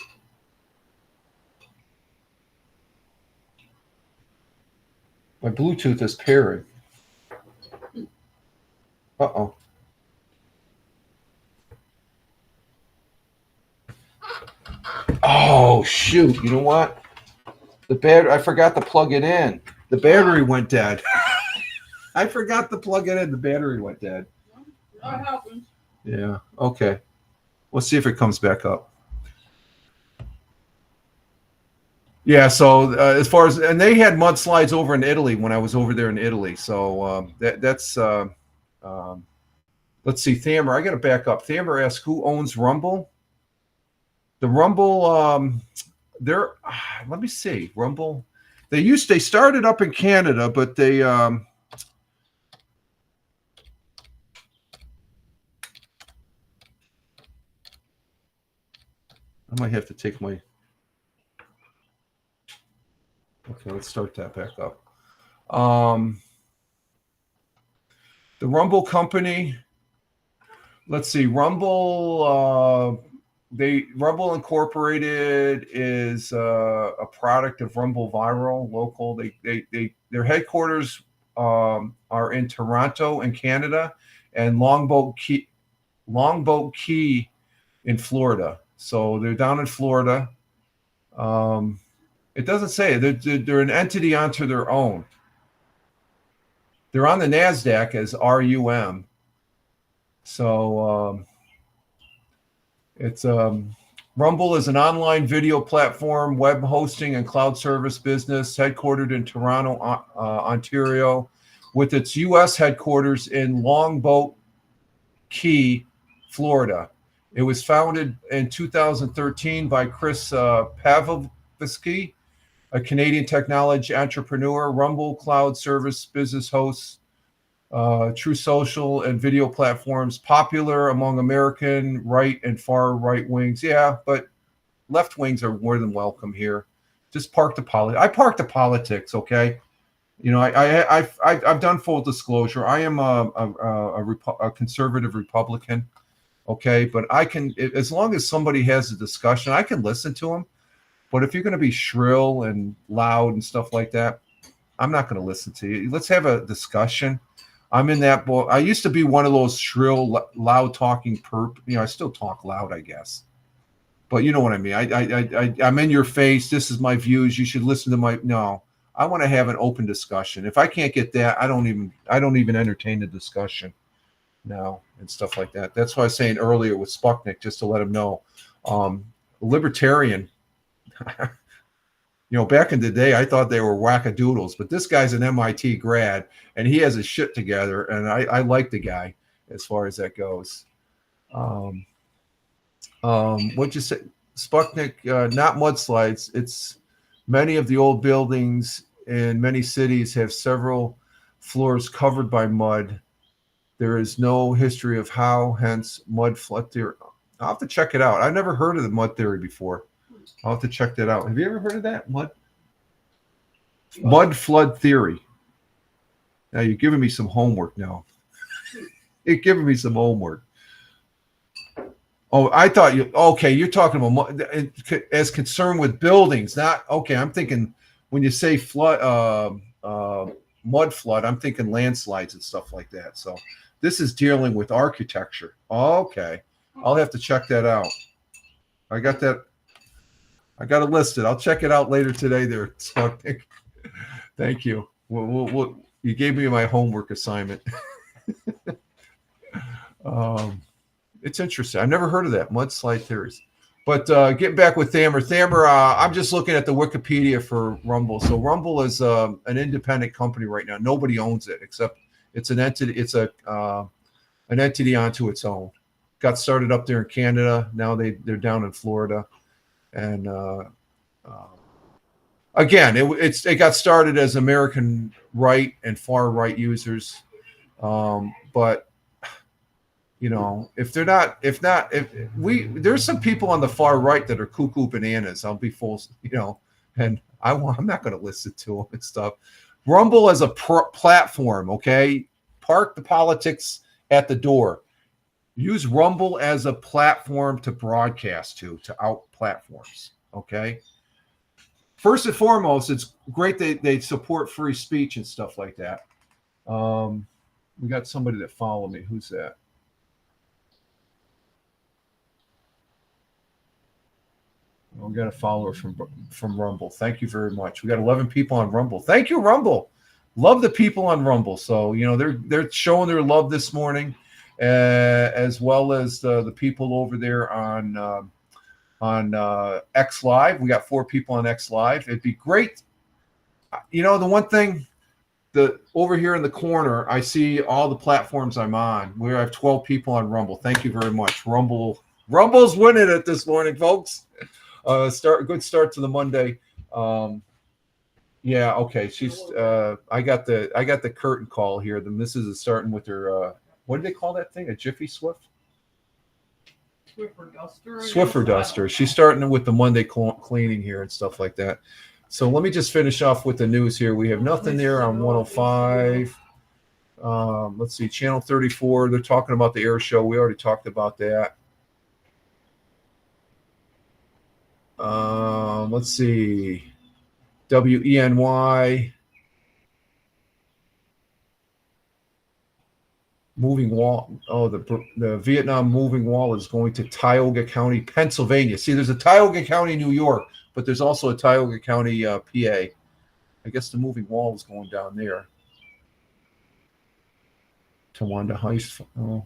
My Bluetooth is pairing. Uh-oh. Oh, shoot. You know what? I forgot to plug it in. The battery went dead. I forgot to plug it in. The battery went dead. That happens. Yeah. Okay. We'll see if it comes back up. Yeah. So as far as, and they had mudslides over in Italy when I was over there in Italy. So that's let's see. Thamer, I got to back up. Thamer asks, who owns Rumble? The Rumble, let me see. Rumble, they started up in Canada, but they I might have to take my. Okay, let's start that back up. The Rumble company. Let's see. Rumble Incorporated is a product of Rumble Viral Local. Their headquarters are in Toronto in Canada and Longboat Key in Florida. So they're down in Florida. It doesn't say they're an entity onto their own. They're on the NASDAQ as RUM. So it's Rumble is an online video platform, web hosting, and cloud service business headquartered in Toronto, Ontario, with its U.S. headquarters in Longboat Key, Florida. It was founded in 2013 by Chris Pavlovsky, a Canadian technology entrepreneur. Rumble cloud service business hosts True Social and video platforms, popular among American right and far right wings. Yeah, but left wings are more than welcome here. Just park the politics. I park the politics, okay? You know, I've done full disclosure. I am a conservative Republican, okay? But I can, as long as somebody has a discussion, I can listen to them. But if you're going to be shrill and loud and stuff like that, I'm not going to listen to you. Let's have a discussion. I'm in that boat. I used to be one of those shrill, loud talking perp. You know, I still talk loud, I guess. But you know what I mean. I'm in your face. This is my views. You should listen to my. No, I want to have an open discussion. If I can't get that, I don't even entertain the discussion now and stuff like that. That's why I was saying earlier with Sputnik, just to let him know, libertarian. You know, back in the day, I thought they were wackadoodles, but this guy's an MIT grad, and he has his shit together, and I like the guy as far as that goes. What'd you say? Sputnik, not mudslides. It's many of the old buildings in many cities have several floors covered by mud. There is no history of how, hence mud flood theory. I'll have to check it out. I've never heard of the mud theory before. I'll have to check that out. Have you ever heard of that? Mud flood theory. Now you're giving me some homework now. You're giving me some homework. Oh, I thought you're talking about as concerned with buildings, not, okay, I'm thinking when you say flood, mud flood, I'm thinking landslides and stuff like that. So this is dealing with architecture. Okay. I'll have to check that out. I got that. I got it listed. I'll check it out later today there. So, thank you. You gave me my homework assignment. It's interesting. I've never heard of that, mudslide theories. But getting back with Thamer. Thamer, I'm just looking at the Wikipedia for Rumble. So Rumble is an independent company right now. Nobody owns it except it's an entity. It's an entity onto its own. Got started up there in Canada. Now they're down in Florida. And again, it got started as American right and far right users, but you know, there's some people on the far right that are cuckoo bananas. I'll be full, you know, and I'm not going to listen to them and stuff. Rumble as a platform, okay? Park the politics at the door. Use Rumble as a platform to broadcast to out platforms, okay? First and foremost, it's great they support free speech and stuff like that. We got somebody that follow me. Who's that? Well, we got a follower from Rumble. Thank you very much. We got 11 people on Rumble. Thank you, Rumble. Love the people on Rumble. So, you know, they're showing their love this morning, as well as the people over there on X Live. We got 4 people on X Live. It'd be great. You know, the one thing, over here in the corner, I see all the platforms I'm on. We have 12 people on Rumble. Thank you very much. Rumble's winning it this morning, folks. Good start to the Monday. Yeah, okay. I got the curtain call here. The missus is starting with her what do they call that thing? A Jiffy Swift? Swiffer duster. She's starting with the Monday cleaning here and stuff like that. So let me just finish off with the news here. We have nothing there on 105. Let's see, channel 34. They're talking about the air show. We already talked about that. Let's see. WENY. Moving wall. Oh, the Vietnam moving wall is going to Tioga County, Pennsylvania. See, there's a Tioga County, New York, but there's also a Tioga County, PA. I guess the moving wall is going down there. Tawanda Heights. Oh.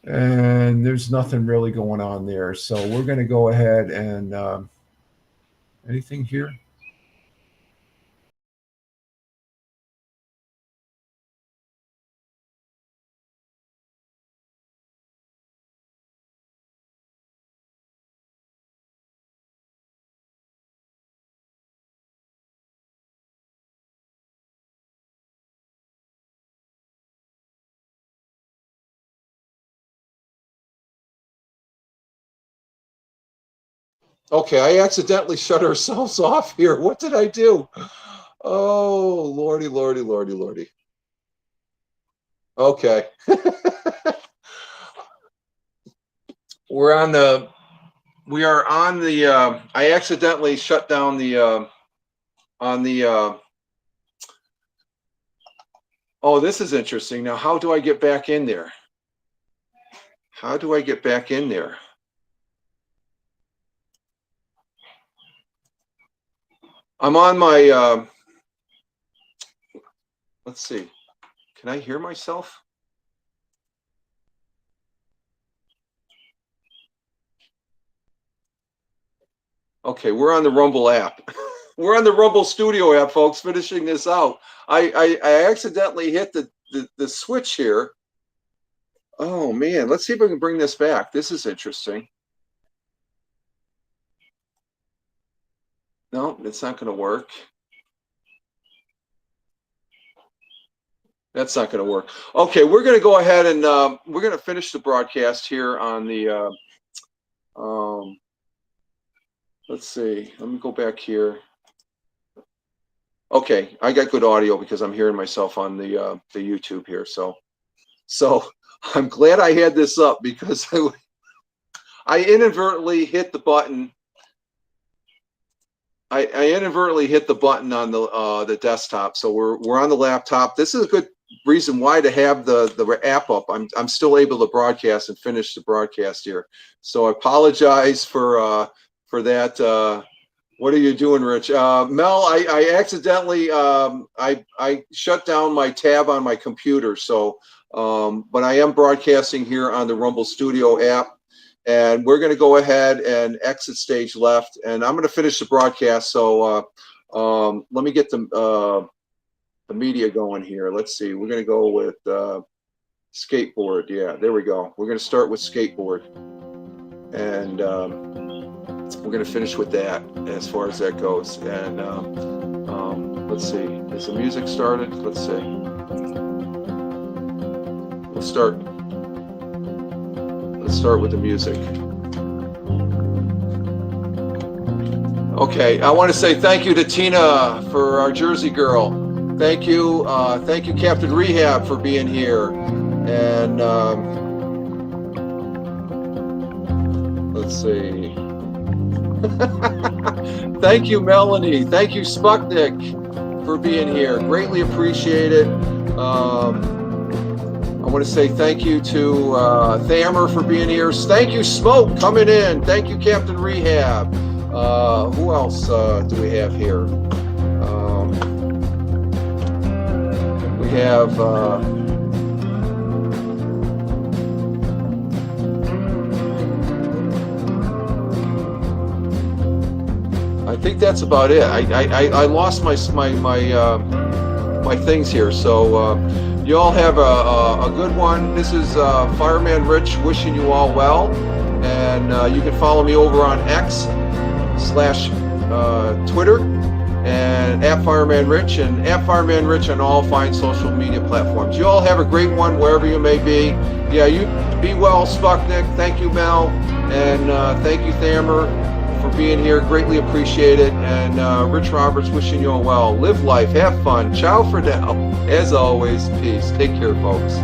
And there's nothing really going on there. So we're going to go ahead and anything here? Okay, I accidentally shut ourselves off here. What did I do? Oh, lordy, lordy, lordy, lordy. Okay. We are on the, I accidentally shut down the, oh, this is interesting. Now, how do I get back in there? How do I get back in there? I'm on my, let's see. Can I hear myself? Okay, we're on the Rumble app. We're on the Rumble Studio app, folks, finishing this out. I accidentally hit the switch here. Oh, man. Let's see if we can bring this back. This is interesting. No, it's not going to work. That's not going to work. Okay, we're going to go ahead and we're going to finish the broadcast here on the let's see. Let me go back here. Okay, I got good audio because I'm hearing myself on the YouTube here. So I'm glad I had this up because I inadvertently hit the button. I inadvertently hit the button on the desktop. So we're on the laptop. This is a good reason why to have the app up. I'm still able to broadcast and finish the broadcast here. So I apologize for that. What are you doing, Rich? Mel, I accidentally I shut down my tab on my computer. So but I am broadcasting here on the Rumble Studio app. And we're going to go ahead and exit stage left. And I'm going to finish the broadcast. So let me get the media going here. Let's see. We're going to go with skateboard. Yeah, there we go. We're going to start with skateboard. And we're going to finish with that as far as that goes. And let's see. Is the music started? Let's see. Let's start with the music. Okay, I want to say thank you to Tina for our Jersey girl. Thank you, Captain Rehab, for being here. And let's see. Thank you, Melanie. Thank you, Sputnik, for being here. Greatly appreciate it. I want to say thank you to Thamer for being here. Thank you, Smoke, coming in. Thank you, Captain Rehab. Who else do we have here? We have I think that's about it. I lost my things here. So you all have a good one. This is Fireman Rich wishing you all well. And you can follow me over on X/Twitter and @FiremanRich and @FiremanRich on all fine social media platforms. You all have a great one wherever you may be. Yeah, you be well, Sputnik. Thank you, Mel. And thank you, Thamer, for being here. Greatly appreciate it. And Rich Roberts wishing you all well. Live life. Have fun. Ciao for now. As always, peace. Take care, folks.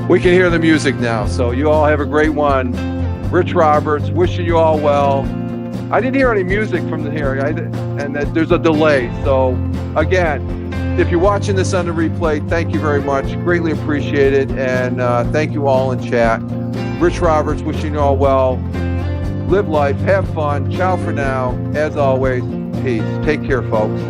We can hear the music now. So you all have a great one. Rich Roberts, wishing you all well. I didn't hear any music from the hearing, and there's a delay. So again, if you're watching this on the replay, thank you very much. Greatly appreciate it. And thank you all in chat. Rich Roberts, wishing you all well. Live life, have fun. Ciao for now. As always, peace. Take care, folks.